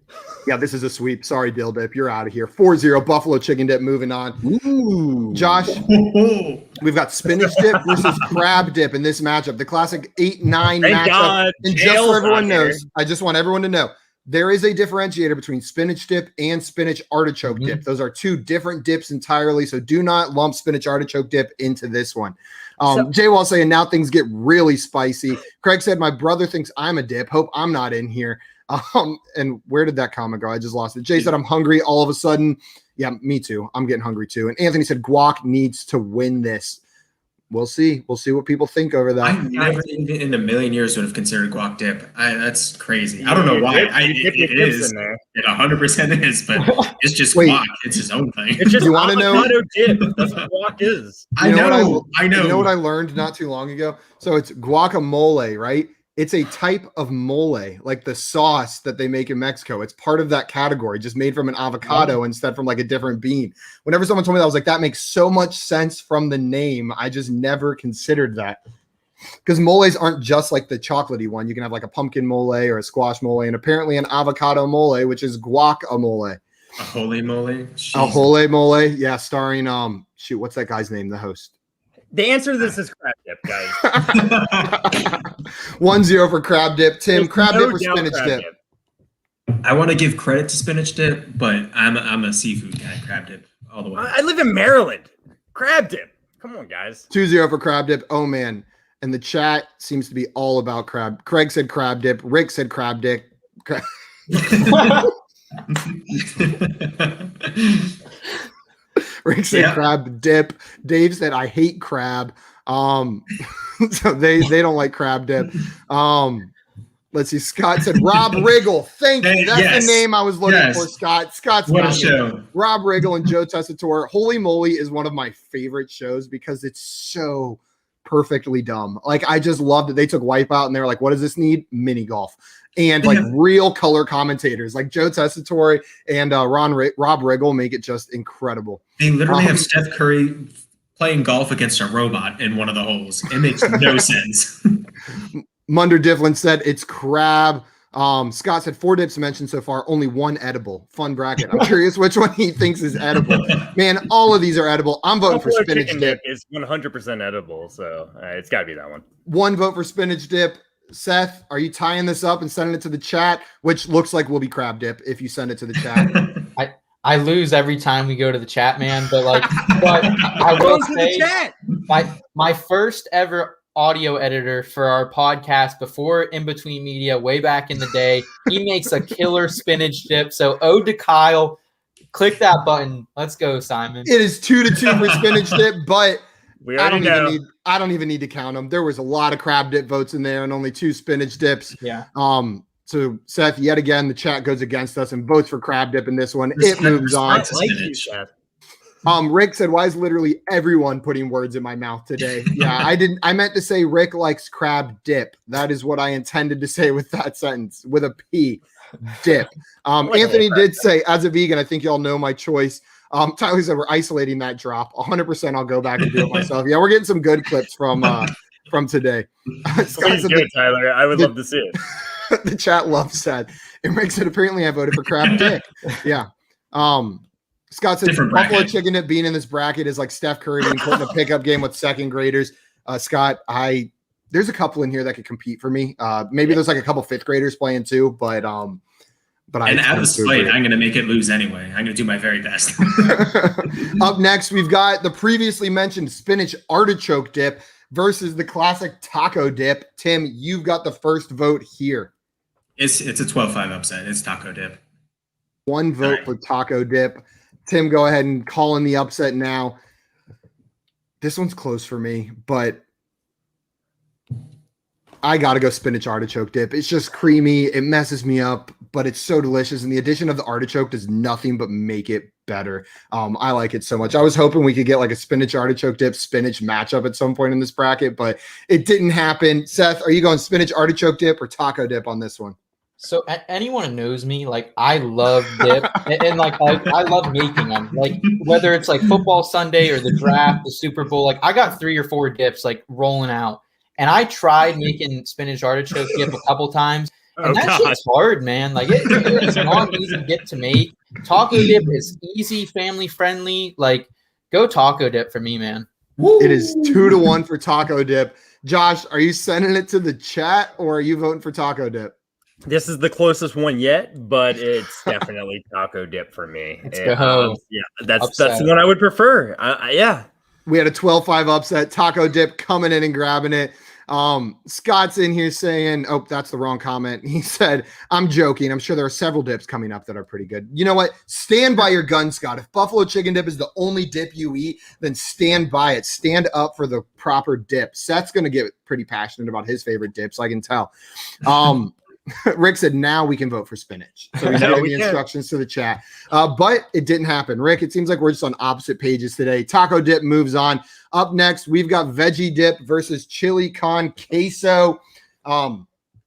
Yeah, this is a sweep. Sorry, Dill Dip. You're out of here. 4-0 Buffalo Chicken Dip moving on. Ooh. Josh, we've got Spinach Dip versus Crab Dip in this matchup. The classic 8-9 matchup. God, and just so everyone knows, I just want everyone to know, there is a differentiator between Spinach Dip and Spinach Artichoke Dip. Those are two different dips entirely, so do not lump Spinach Artichoke Dip into this one. Jay Wall saying now things get really spicy. Craig said my brother thinks I'm a dip. Hope I'm not in here. And where did that comment go? I just lost it. Jay said, I'm hungry all of a sudden. Yeah, me too. I'm getting hungry too. And Anthony said, Guac needs to win this. We'll see. We'll see what people think over that. I never in a million years would have considered guac dip. That's crazy. I don't know why. It is. It 100% is, but it's just guac. It's his own thing. It's just you want to know dip. That's what guac is. I know. You know what I learned not too long ago? So it's guacamole, right? It's a type of mole, like the sauce that they make in Mexico. It's part of that category, just made from an avocado instead from like a different bean. Whenever someone told me that, I was like, that makes so much sense from the name. I just never considered that. Because moles aren't just like the chocolatey one. You can have like a pumpkin mole or a squash mole, and apparently an avocado mole, which is guacamole. A holy mole? A holy mole, yeah, starring what's that guy's name? The host. The answer to this is crab dip, guys. 1-0 for crab dip. Tim, crab dip or spinach dip? I want to give credit to spinach dip, but I'm a seafood guy. Crab dip all the way. I live in Maryland. Crab dip. Come on, guys. 2-0 for crab dip. Oh man, and the chat seems to be all about crab. Craig said crab dip. Rick said crab dip. Rick said crab dip. Dave said I hate crab. So they don't like crab dip. Let's see. Scott said Rob Riggle. Thank you. That's the name I was looking for, Scott. Scott's what a show. Rob Riggle and Joe Tessitore. Holy Moly is one of my favorite shows because it's so perfectly dumb. Like, I just loved it. They took Wipeout and they were like, what does this need? Mini golf. And like real color commentators like Joe Tessitore and Rob Riggle make it just incredible. They literally have Steph Curry playing golf against a robot in one of the holes. It makes no sense. Munder Difflin said it's crab. Scott said 4 dips mentioned so far, only 1 edible. Fun bracket. I'm curious which one he thinks is edible. Man, all of these are edible. I'm voting for spinach dip. It's 100% edible, so it's got to be that one. 1 vote for spinach dip. Seth, are you tying this up and sending it to the chat? Which looks like will be crab dip if you send it to the chat. I lose every time we go to the chat, man. But I will say my first ever audio editor for our podcast before In Between Media, way back in the day, he makes a killer spinach dip. So ode to Kyle. Click that button. Let's go, Simon. It is 2-2 for spinach dip, but I don't even need to count them. There was a lot of crab dip votes in there and only 2 spinach dips. Yeah. So Seth, yet again, the chat goes against us and votes for crab dip in this one. It moves on. Rick said, why is literally everyone putting words in my mouth today? Yeah, I meant to say Rick likes crab dip. That is what I intended to say with that sentence, with a P, dip. Anthony did say, as a vegan, I think y'all know my choice. Tyler said we're isolating that drop. 100% I'll go back and do it myself. Yeah, we're getting some good clips from today. Please do it, Tyler. I would love to see it. The chat loves that. And Rick said, apparently I voted for crab dip. Yeah. Scott said buffalo chicken dip being in this bracket is like Steph Curry being put in a pickup game with second graders. Scott, there's a couple in here that could compete for me. Maybe there's like a couple 5th graders playing too, but out of spite, I'm going to make it lose anyway. I'm going to do my very best. Up next, we've got the previously mentioned spinach artichoke dip versus the classic taco dip. Tim, you've got the first vote here. It's a 12-5 upset. It's taco dip. 1 vote for taco dip. Tim, go ahead and call in the upset now. This one's close for me, but I got to go spinach artichoke dip. It's just creamy. It messes me up, but it's so delicious. And the addition of the artichoke does nothing but make it better. I like it so much. I was hoping we could get like a spinach artichoke dip spinach matchup at some point in this bracket, but it didn't happen. Seth, are you going spinach artichoke dip or taco dip on this one? So anyone who knows me, like I love dip and like I love making them. Like whether it's like football Sunday or the draft, the Super Bowl, like I got 3 or 4 dips like rolling out. And I tried making spinach artichoke dip a couple times. And shit's hard, man. Like it is not easy to get to make. Taco dip is easy, family friendly. Like go taco dip for me, man. It is 2-1 for taco dip. Josh, are you sending it to the chat or are you voting for taco dip? This is the closest one yet, but it's definitely taco dip for me. Let's go. Yeah, that's the one I would prefer. Yeah. We had a 12-5 upset. Taco dip coming in and grabbing it. Scott's in here saying, oh, that's the wrong comment. He said, I'm joking. I'm sure there are several dips coming up that are pretty good. You know what? Stand by your gun, Scott. If buffalo chicken dip is the only dip you eat, then stand by it. Stand up for the proper dip. Seth's going to get pretty passionate about his favorite dips, I can tell. Rick said, now we can vote for spinach. So he's giving the instructions to the chat. But it didn't happen. Rick, it seems like we're just on opposite pages today. Taco dip moves on. Up next, we've got veggie dip versus chili con queso.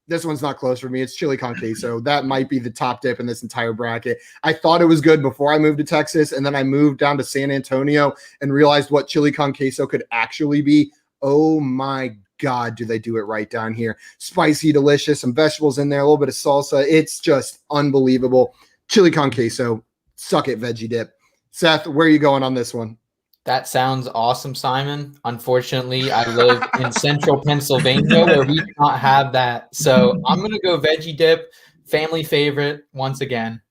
This one's not close for me. It's chili con queso. That might be the top dip in this entire bracket. I thought it was good before I moved to Texas, and then I moved down to San Antonio and realized what chili con queso could actually be. Oh my God, do they do it right down here. Spicy, delicious, some vegetables in there, a little bit of salsa. It's just unbelievable. Chili con queso, suck it, veggie dip. Seth, where are you going on this one? That sounds awesome, Simon. Unfortunately, I live in central Pennsylvania where we do not have that. So I'm going to go veggie dip, family favorite once again.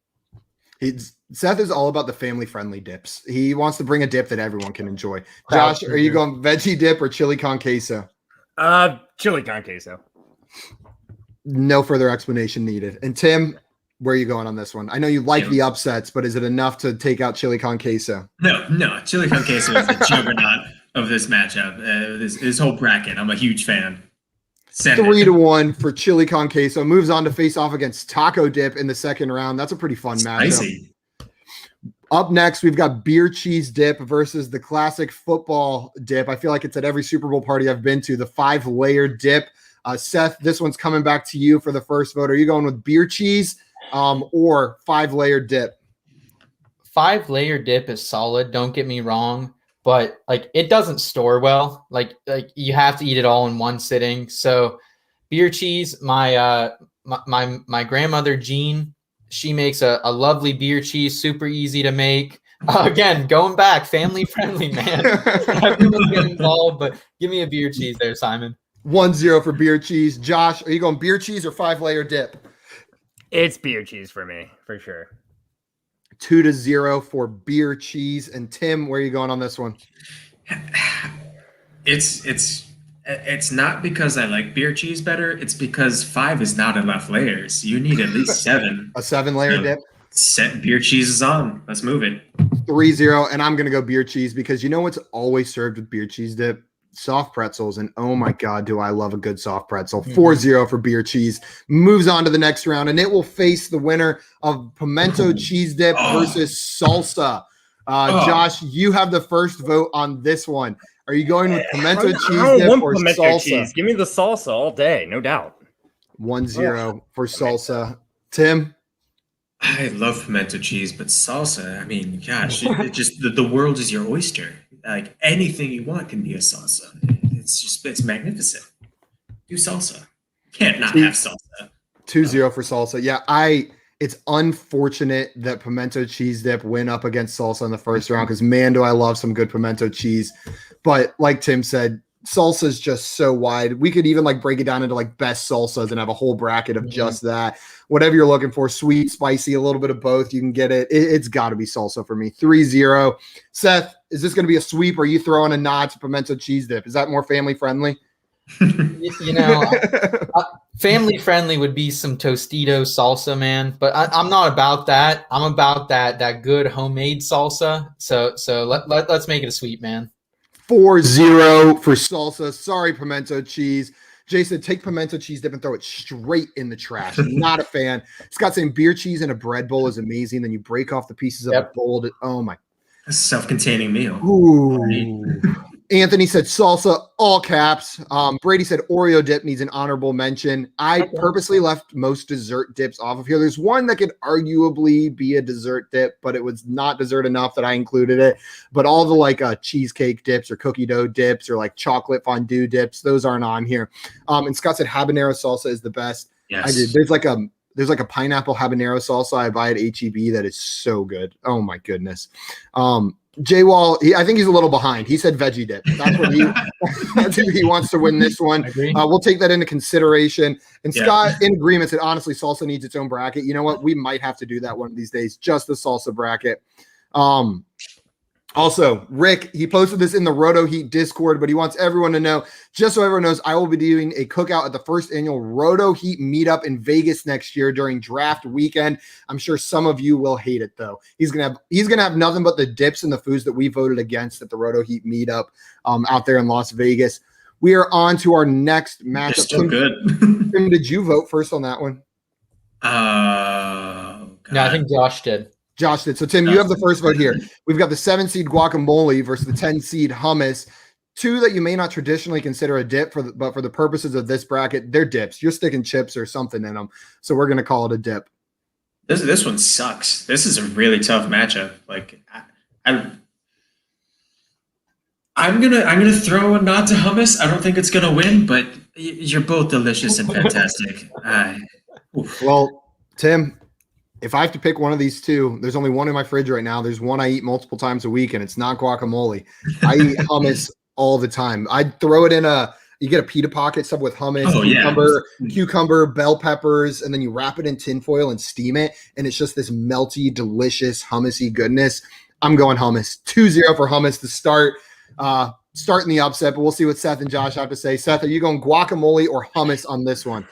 Seth is all about the family-friendly dips. He wants to bring a dip that everyone can enjoy. Josh, are you going veggie dip or chili con queso? Chili con queso. No further explanation needed. And Tim, where are you going on this one? I know you like the upsets, but is it enough to take out chili con queso? No. Chili con queso is the juggernaut of this matchup. This whole bracket. I'm a huge fan. 3-1 for chili con queso. Moves on to face off against taco dip in the second round. That's a pretty fun matchup. Up next, we've got beer cheese dip versus the classic football dip. I feel like it's at every Super Bowl party I've been to, the 5-layer dip. Seth, this one's coming back to you for the first vote. Are you going with beer cheese or 5-layer dip? 5-layer dip is solid. Don't get me wrong, but like it doesn't store well. Like you have to eat it all in one sitting. So beer cheese, my grandmother Jean, she makes a lovely beer cheese, super easy to make. Again, going back, family friendly, man. Everyone get involved, but give me a beer cheese there, Simon. 1-0 for beer cheese. Josh, are you going beer cheese or 5-layer dip? It's beer cheese for me, for sure. 2-0 for beer cheese. And Tim, where are you going on this one? It's not because I like beer cheese better. It's because 5 is not enough layers. You need at least 7. A 7-layer dip? Beer cheese is on. Let's move it. 3-0. And I'm going to go beer cheese because you know what's always served with beer cheese dip? Soft pretzels. And oh my God, do I love a good soft pretzel. 4-0 for beer cheese. Moves on to the next round. And it will face the winner of pimento cheese dip versus salsa. Josh, you have the first vote on this one. Are you going with pimento cheese dip or salsa? Cheese. Give me the salsa all day, no doubt. 1-0 for salsa. Tim? I love pimento cheese, but salsa, I mean, gosh, it just the world is your oyster. Like anything you want can be a salsa. It's magnificent. Do salsa. Can't not have salsa. 2-0 for salsa. Yeah, it's unfortunate that pimento cheese dip went up against salsa in the first round because, man, do I love some good pimento cheese. But like Tim said, salsa is just so wide. We could even break it down into best salsas and have a whole bracket of just that. Whatever you're looking for, sweet, spicy, a little bit of both, you can get it. It's got to be salsa for me. 3-0. Seth, is this going to be a sweep or are you throwing a nod to pimento cheese dip? Is that more family friendly? Family friendly would be some Tostito salsa, man. But I'm not about that. I'm about that good homemade salsa. So let's make it a sweep, man. 4-0 for salsa. Sorry, pimento cheese. Jason, take pimento cheese dip and throw it straight in the trash. Not a fan. Scott saying beer cheese in a bread bowl is amazing. Then you break off the pieces of the bowl. Oh my! A self-containing meal. Ooh. Anthony said salsa, all caps. Brady said Oreo dip needs an honorable mention. I purposely left most dessert dips off of here. There's one that could arguably be a dessert dip, but it was not dessert enough that I included it. But all the cheesecake dips or cookie dough dips or chocolate fondue dips, those aren't on here. And Scott said habanero salsa is the best. Yes. I did. There's a pineapple habanero salsa I buy at HEB that is so good. Oh my goodness. Jay Wall, I think he's a little behind. He said veggie dip. That's what he wants to win this one. We'll take that into consideration. And Scott, in agreement, said honestly, salsa needs its own bracket. You know what? We might have to do that one of these days. Just the salsa bracket. Also, Rick, he posted this in the Roto Heat Discord, but he wants everyone to know, just so everyone knows, I will be doing a cookout at the first annual Roto Heat meetup in Vegas next year during draft weekend. I'm sure some of you will hate it though. He's gonna have nothing but the dips and the foods that we voted against at the Roto Heat meetup out there in Las Vegas. We are on to our next matchup. They're still good. Tim, did you vote first on that one? No, I think Josh did. Josh did. So, Tim, you have the first vote here. We've got the 7-seed guacamole versus the 10-seed hummus. Two that you may not traditionally consider a dip, but for the purposes of this bracket, they're dips. You're sticking chips or something in them. So we're going to call it a dip. This one sucks. This is a really tough matchup. Like, I'm gonna throw a nod to hummus. I don't think it's gonna win, but you're both delicious and fantastic. Well, Tim, if I have to pick one of these two, there's only one in my fridge right now. There's one I eat multiple times a week, and it's not guacamole. I eat hummus all the time. I'd throw it in you get a pita pocket sub with hummus, cucumber, bell peppers, and then you wrap it in tinfoil and steam it, and it's just this melty, delicious, hummusy goodness. I'm going hummus. 2-0 for hummus to start the upset, but we'll see what Seth and Josh have to say. Seth, are you going guacamole or hummus on this one?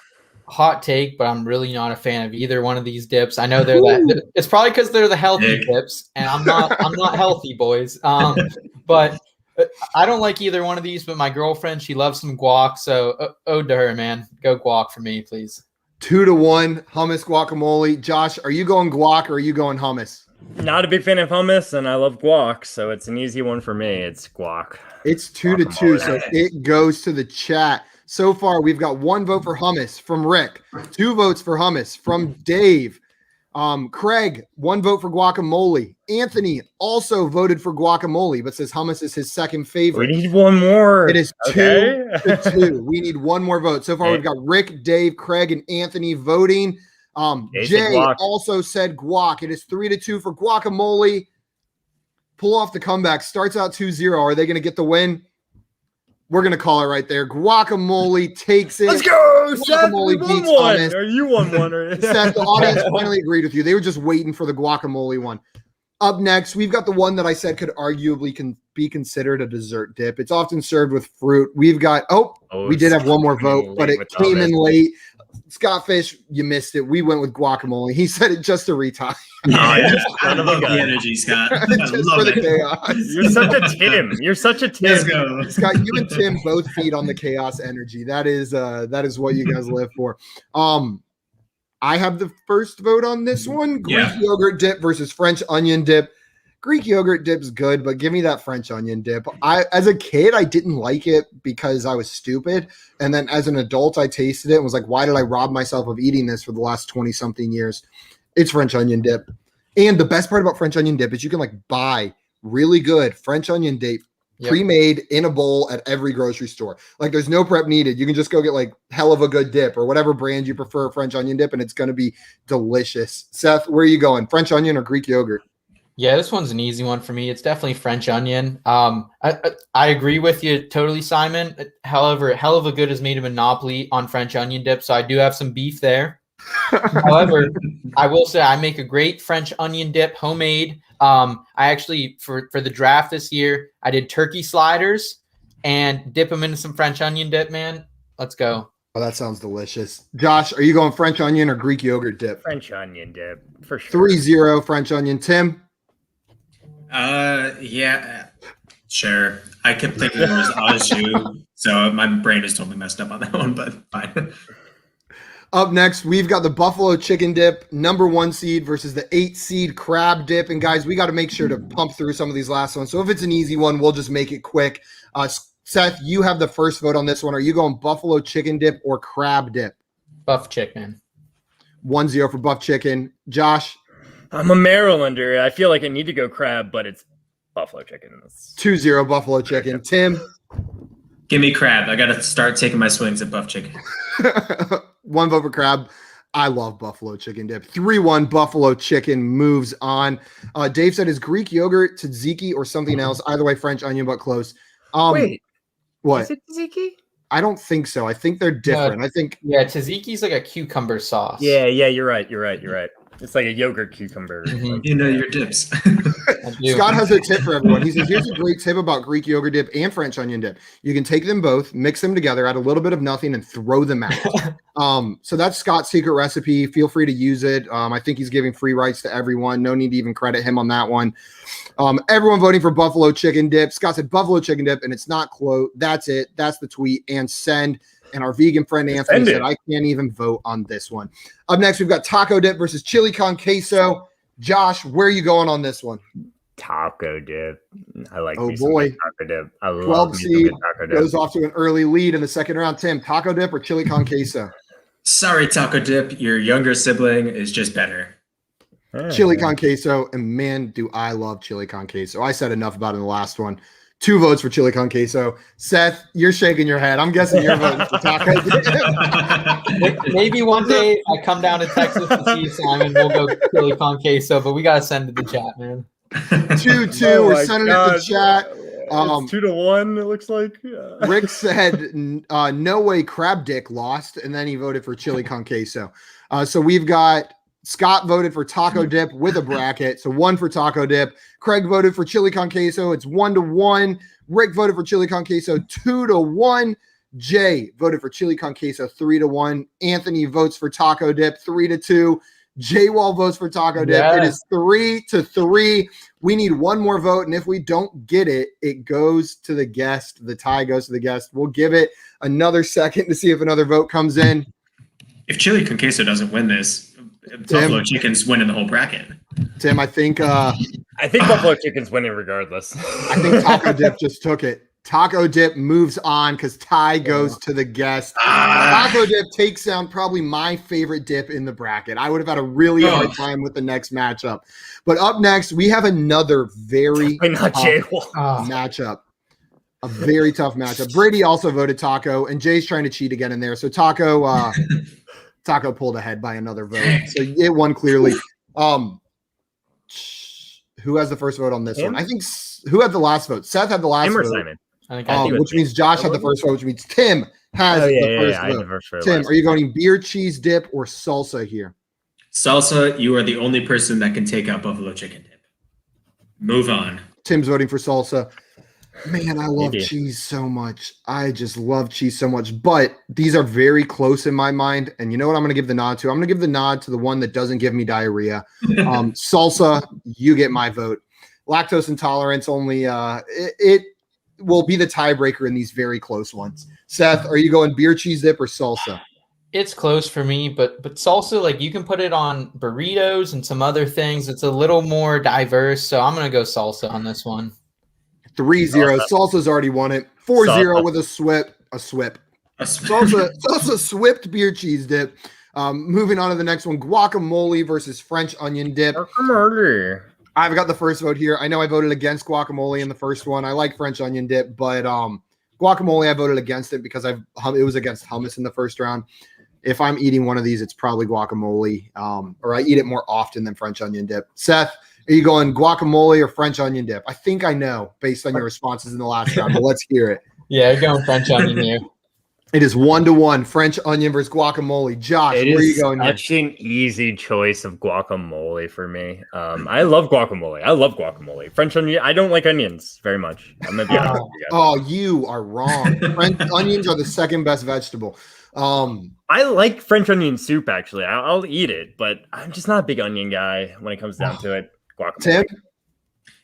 Hot take, but I'm really not a fan of either one of these dips. I know they're that. It's probably because they're the healthy dips, and I'm not healthy, boys. But I don't like either one of these. But my girlfriend, she loves some guac, so ode to her, man. Go guac for me, please. 2-1 hummus guacamole. Josh, are you going guac or are you going hummus? Not a big fan of hummus, and I love guac, so it's an easy one for me. It's guac. It's 2-2, so it goes to the chat. So far, we've got 1 vote for hummus from Rick, 2 votes for hummus from Dave. Craig, 1 vote for guacamole. Anthony also voted for guacamole, but says hummus is his second favorite. We need one more. It is 2-2. We need 1 more vote. So far, we've got Rick, Dave, Craig, and Anthony voting. Jay also said guac. It is 3-2 for guacamole. Pull off the comeback. Starts out 2-0. Are they going to get the win? We're going to call it right there. Guacamole takes it. Let's go, Seth. Guacamole We beats won one. hummus. Or you won one. Or... Seth, the audience finally agreed with you. They were just waiting for the guacamole one. Up next, we've got the one that I said could arguably be considered a dessert dip. It's often served with fruit. We've got, we did have 1 more vote, but it came in late. Scott Fish, you missed it. We went with guacamole. He said it just to retire. I love the energy, Scott. I love it. Chaos. You're such a Tim. You're such a Tim. Let's go. Scott, you and Tim both feed on the chaos energy. That is what you guys live for. I have the first vote on this one. Greek yogurt dip versus French onion dip. Greek yogurt dip's good, but give me that French onion dip. As a kid, I didn't like it because I was stupid. And then as an adult, I tasted it and was like, why did I rob myself of eating this for the last 20-something years? It's French onion dip. And the best part about French onion dip is you can buy really good French onion dip pre-made in a bowl at every grocery store. There's no prep needed. You can just go get hell of a good dip or whatever brand you prefer, French onion dip, and it's going to be delicious. Seth, where are you going? French onion or Greek yogurt? Yeah, this one's an easy one for me. It's definitely French onion. I agree with you totally, Simon. However, hell of a good has made a monopoly on French onion dip, so I do have some beef there. However, I will say I make a great French onion dip, homemade. I actually, for the draft this year, I did turkey sliders and dip them into some French onion dip, man. Let's go. Oh, that sounds delicious. Josh, are you going French onion or Greek yogurt dip? French onion dip, for sure. 3-0 French onion. Tim? Yeah, sure. I kept thinking it was au jus, so my brain is totally messed up on that one, but fine. Up next, we've got the buffalo chicken dip, number 1 seed versus the 8 seed crab dip. And guys, we got to make sure to pump through some of these last ones. So if it's an easy one, we'll just make it quick. Seth, you have the first vote on this one. Are you going buffalo chicken dip or crab dip? Buff chicken. 1-0 for buff chicken. Josh? I'm a Marylander. I feel like I need to go crab, but it's buffalo chicken. 2-0 buffalo chicken. Tim? Give me crab. I got to start taking my swings at buff chicken. 1 vote for crab. I love buffalo chicken dip. 3-1 buffalo chicken moves on. Dave said, is Greek yogurt tzatziki or something else? Either way, French onion, but close. Wait. What? Is it tzatziki? I don't think so. I think they're different. Tzatziki's like a cucumber sauce. Yeah, you're right. It's like a yogurt cucumber. Mhm. You know your dips. I do. Scott has a tip for everyone. He says, here's a great tip about Greek yogurt dip and French onion dip. You can take them both, mix them together, add a little bit of nothing, and throw them out. So that's Scott's secret recipe. Feel free to use it. I think he's giving free rights to everyone. No need to even credit him on that one. Everyone voting for buffalo chicken dip. Scott said buffalo chicken dip, and it's not quote. That's it. That's the tweet. And send. And our vegan friend Anthony said, I can't even vote on this one. Up next, we've got taco dip versus chili con queso. Josh, where are you going on this one? Taco dip. I like Oh me some boy. good taco dip. I 12 love me some seed good taco dip. goes off to an early lead in the second round. Tim, taco dip or chili con queso? Sorry, taco dip. Your younger sibling is just better. Chili con queso, and man, do I love chili con queso. I said enough about it in the last one. 2 votes for chili con queso. Seth, you're shaking your head. I'm guessing you're voting for taco dip. Maybe one day I come down to Texas to see you, Simon. We'll go chili con queso, but we gotta send it to the chat, man. 2-2. We're sending it to chat. It's 2-1. It looks like. Rick said, "No way, crab dick lost," and then he voted for chili con queso. So we've got Scott voted for taco dip with a bracket, so 1 for taco dip. Craig voted for chili con queso. It's 1-1. Rick voted for chili con queso 2-1. Jay voted for chili con queso 3-1. Anthony votes for taco dip 3-2. Jay Wall votes for taco dip. Yes. It is 3-3. We need one more vote, and if we don't get it, it goes to the guest. The tie goes to the guest. We'll give it another second to see if another vote comes in. If chili con queso doesn't win this, buffalo chicken's winning the whole bracket. Tim, I think buffalo chicken's winning regardless. I think taco dip just took it. Taco dip moves on because tie goes to the guest. Taco dip takes down probably my favorite dip in the bracket. I would have had a really hard time with the next matchup. But up next, we have another very not Jay Wall. matchup. A very tough matchup. Brady also voted taco, and Jay's trying to cheat again in there. So taco pulled ahead by another vote. So it won clearly. Who has the first vote on this one? I think who had the last vote? Seth had the last vote. Simon. Which means Josh had the first vote, which means Tim has the first vote. Tim, are you going beer cheese dip or salsa here? Salsa, you are the only person that can take out buffalo chicken dip. Move on. Tim's voting for salsa. Man, I love cheese so much. I just love cheese so much. But these are very close in my mind. And you know what I'm going to give the nod to? I'm going to give the nod to the one that doesn't give me diarrhea. Salsa, you get my vote. Lactose intolerance only, it will be the tiebreaker in these very close ones. Seth, are you going beer cheese dip or salsa? It's close for me, but salsa, like you can put it on burritos and some other things. It's a little more diverse. So I'm going to go salsa on this one. 3-0. Salsa's already won it. 4-0 with a swip. Salsa swipped beer cheese dip. Moving on to the next one. Guacamole versus French onion dip. I've got the first vote here. I know I voted against guacamole in the first one. I like French onion dip, but guacamole, I voted against it because it was against hummus in the first round. If I'm eating one of these, it's probably guacamole, or I eat it more often than French onion dip. Seth, are you going guacamole or French onion dip? I think I know based on your responses in the last round, but let's hear it. Yeah, you're going French onion here. It is 1-1. French onion versus guacamole. Josh, where are you going here? Such an easy choice of guacamole for me. I love guacamole. French onion. I don't like onions very much. I'm gonna be honest with you guys. Oh, you are wrong. French onions are the second best vegetable. I like French onion soup actually. I'll eat it, but I'm just not a big onion guy when it comes down to it. Guacamole. Tim,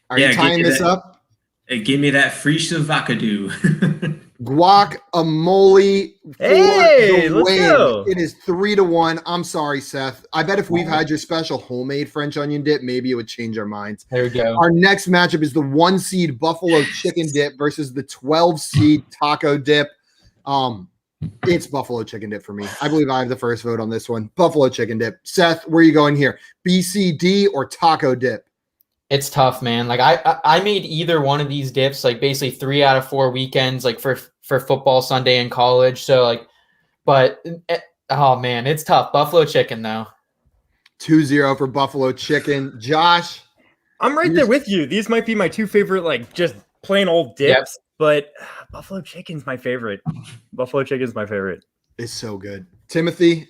are you tying this up? Give me that free savacado. Guacamole for the win. Go. It is 3-1. I'm sorry, Seth. I bet if we've had your special homemade French onion dip, maybe it would change our minds. There we go. Our next matchup is the 1-seed buffalo chicken dip versus the 12-seed taco dip. It's buffalo chicken dip for me. I believe I have the first vote on this one. Buffalo chicken dip. Seth, where are you going here? BCD or taco dip? It's tough, man. Like I made either one of these dips, like basically 3 out of 4 weekends, like for football Sunday in college. So like, but oh man, it's tough. Buffalo chicken though. 2-0 for buffalo chicken. Josh, I'm right there with you. These might be my 2 favorite, like just plain old dips, but buffalo chicken's my favorite. Buffalo chicken's my favorite. It's so good. Timothy,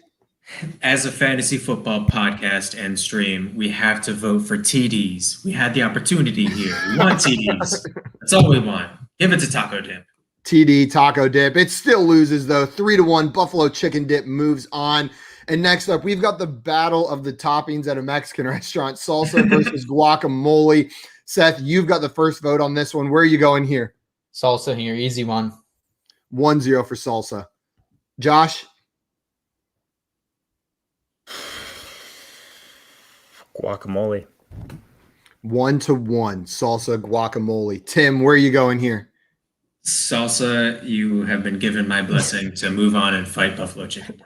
As a fantasy football podcast and stream, we have to vote for TDs. We had the opportunity here. We want TDs. That's all we want. Give it to Taco Dip. TD Taco Dip. It still loses though. 3-1. Buffalo Chicken Dip moves on. And next up, we've got the battle of the toppings at a Mexican restaurant: salsa versus guacamole. Seth, you've got the first vote on this one. Where are you going here? Salsa here, easy one. 1-0 for salsa. Josh? Guacamole. 1-1. Salsa, guacamole. Tim, where are you going here? Salsa, you have been given my blessing to move on and fight Buffalo Chicken.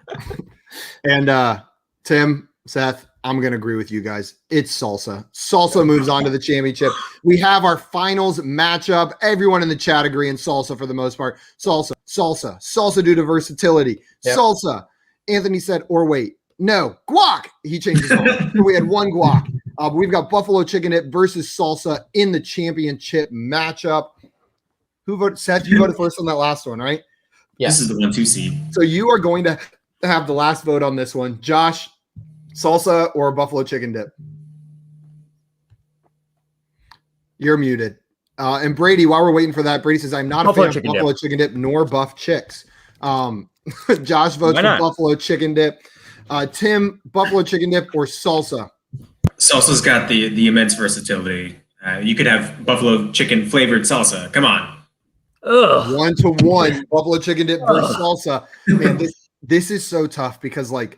And Tim, Seth, I'm going to agree with you guys. It's salsa. Salsa moves on to the championship. We have our finals matchup. Everyone in the chat agreeing salsa for the most part. Salsa due to versatility. Yep. Salsa. Anthony said, or wait. No, guac. He changed his mind. We had one guac. We've got Buffalo Chicken Dip versus salsa in the championship matchup. Who voted? Seth, you voted first on that last one, right? Yeah. This is the 1-2 seed. So you are going to have the last vote on this one. Josh, salsa or Buffalo Chicken Dip? You're muted. And Brady, while we're waiting for that, Brady says, I'm not a fan of Buffalo Chicken Dip nor Buff Chicks. Josh votes for Buffalo Chicken Dip. Tim, Buffalo Chicken Dip or salsa? Salsa's got the immense versatility. You could have buffalo chicken flavored salsa. Come on. 1-1. Buffalo Chicken Dip versus salsa. Man, this is so tough because, like,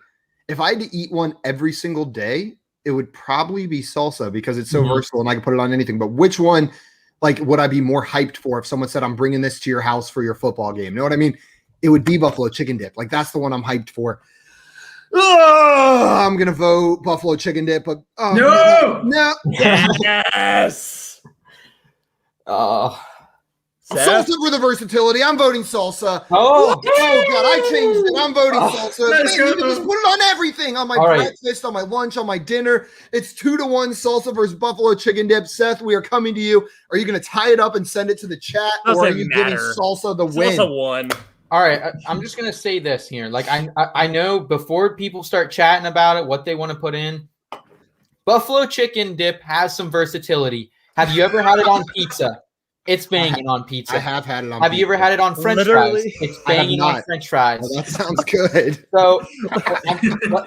if I had to eat one every single day, it would probably be salsa because it's so versatile and I can put it on anything. But which one, like, would I be more hyped for if someone said, I'm bringing this to your house for your football game? You know what I mean? It would be Buffalo Chicken Dip. Like, that's the one I'm hyped for. I'm going to vote Buffalo Chicken Dip. But no. Yes. Salsa for the versatility. I'm voting salsa. Oh God, I changed it. I'm voting salsa. Man, you can just put it on everything. On my breakfast, on my lunch, on my dinner. It's 2-1 salsa versus Buffalo Chicken Dip. Seth, we are coming to you. Are you going to tie it up and send it to the chat, or are you giving salsa the win? Salsa won. All right, I'm just gonna say this here. Like I know before people start chatting about it, what they want to put in. Buffalo Chicken Dip has some versatility. Have you ever had it on pizza? It's banging on pizza. I have had it on Have you ever had it on French fries? It's banging on French fries. Oh, that sounds good. So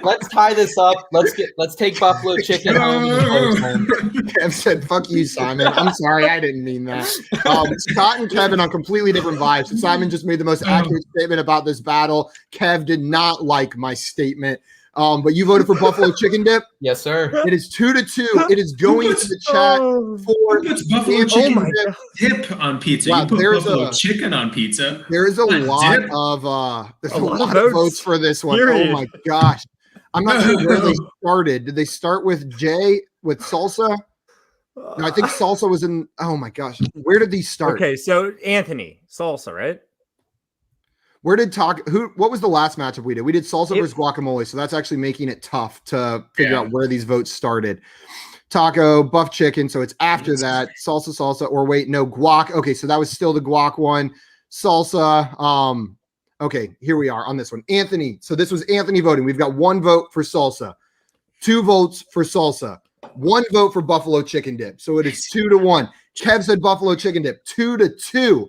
let's tie this up. Let's take Buffalo Chicken home. Kev said, fuck you, Simon. I'm sorry, I didn't mean that. Scott and Kevin on completely different vibes. And Simon just made the most accurate statement about this battle. Kev did not like my statement. But you voted for Buffalo Chicken Dip? Yes, sir. It is 2-2. It is going to the chat for Buffalo Chicken Dip on pizza. Wow, you put Buffalo Chicken on pizza. There is a lot of votes for this one. Period. Oh my gosh. I'm not sure where they started. Did they start with Jay with salsa? No, I think salsa was in. Oh my gosh. Where did these start? Okay, so Anthony, salsa, right? What was the last matchup we did? We did salsa versus guacamole, so that's actually making it tough to figure out where these votes started. Taco, buff chicken, so it's after that. Salsa, or wait, no, guac. Okay, so that was still the guac one. Salsa. Okay, here we are on this one. Anthony, so this was Anthony voting. We've got 1 vote for salsa, 2 votes for salsa, 1 vote for Buffalo Chicken Dip. So it is 2-1. Kev said Buffalo Chicken Dip, 2-2.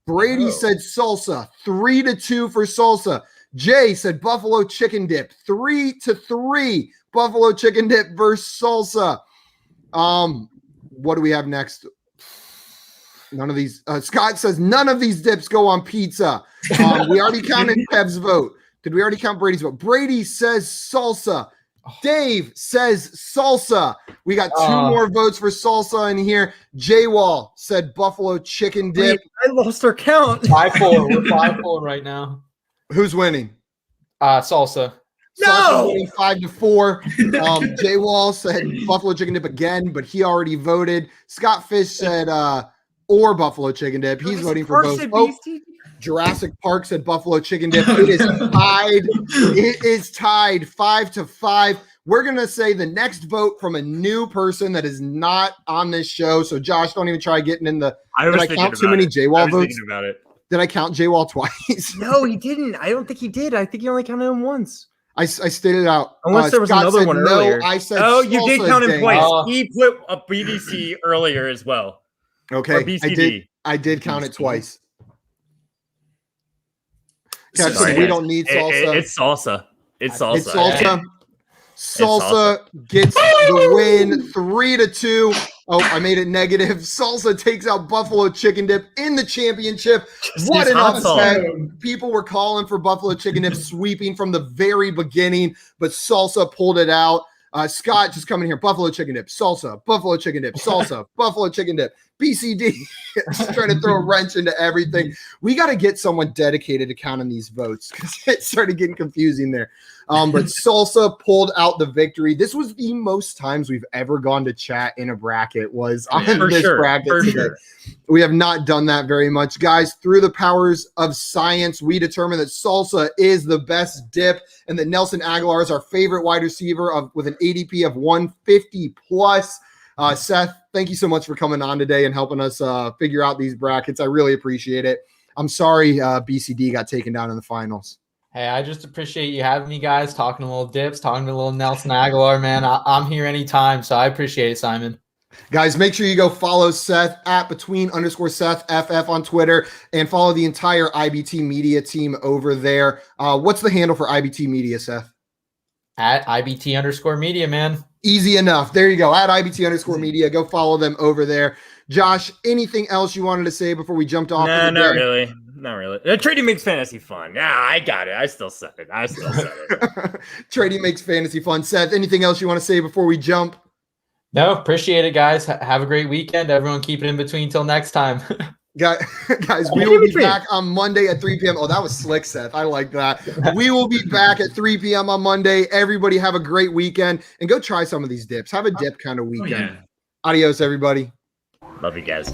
Brady said salsa, 3-2 for salsa. Jay said Buffalo Chicken Dip, 3-3. Buffalo Chicken Dip versus salsa. What do we have next? None of these. Scott says none of these dips go on pizza. We already counted Kev's vote. Did we already count Brady's vote? Brady says salsa. Dave says salsa. We got 2 more votes for salsa in here. J-Wall said Buffalo Chicken Dip. Wait, I lost our count. 5-4. We're 5-4 right now. Who's winning? Salsa. No! 5-4. J-Wall said Buffalo Chicken Dip again, but he already voted. Scott Fish said or Buffalo Chicken Dip. He's voting for both. Jurassic Park said Buffalo Chicken Dip. It is tied. It is tied 5-5. We're going to say the next vote from a new person that is not on this show. So, Josh, don't even try getting in the. Did I count too many J-Wall votes? Did I count J-Wall twice? No, he didn't. I don't think he did. I think he only counted him once. I stated it out. Unless there was Scott another said one no. earlier. I said Oh, you did salsa count is him twice. dang. He put a BDC earlier as well. Or Okay, BCD. I did count it twice. So- Captain, we don't need salsa. It's salsa. It's salsa. It's salsa. Yeah. Salsa gets the win 3-2. Oh, I made it negative. Salsa takes out Buffalo Chicken Dip in the championship. What use an hot salt. upset. People were calling for Buffalo Chicken Dip sweeping from the very beginning, but Salsa pulled it out. Scott just coming here. Buffalo Chicken Dip, salsa, Buffalo Chicken Dip, salsa, Buffalo Chicken Dip, BCD. Just trying to throw a wrench into everything. We got to get someone dedicated to counting these votes because it started getting confusing there. But Salsa pulled out the victory. This was the most times we've ever gone to chat in a bracket was on this bracket today. Sure. We have not done that very much. Guys, through the powers of science, we determined that Salsa is the best dip and that Nelson Aguilar is our favorite wide receiver with an ADP of 150 plus. Seth, thank you so much for coming on today and helping us figure out these brackets. I really appreciate it. I'm sorry BCD got taken down in the finals. Hey, I just appreciate you having me, guys, talking a little dips, talking to a little Nelson Aguilar, man. I'm here anytime, so I appreciate it, Simon. Guys, make sure you go follow Seth at @between_SethFF on Twitter and follow the entire IBT Media team over there. What's the handle for IBT Media, Seth? At IBT_media, man. Easy enough. There you go. At IBT_media. Go follow them over there. Josh, anything else you wanted to say before we jumped off? No, not really. Not really. Trading makes fantasy fun. Yeah, I got it. I still said it. Trading makes fantasy fun. Seth, anything else you want to say before we jump? No, appreciate it, guys. Have a great weekend. Everyone keep it in between till next time. Guys, we will be back on Monday at 3 p.m. Oh, that was slick, Seth. I like that. We will be back at 3 p.m. on Monday. Everybody have a great weekend and go try some of these dips. Have a dip kind of weekend. Oh, yeah. Adios, everybody. Love you guys.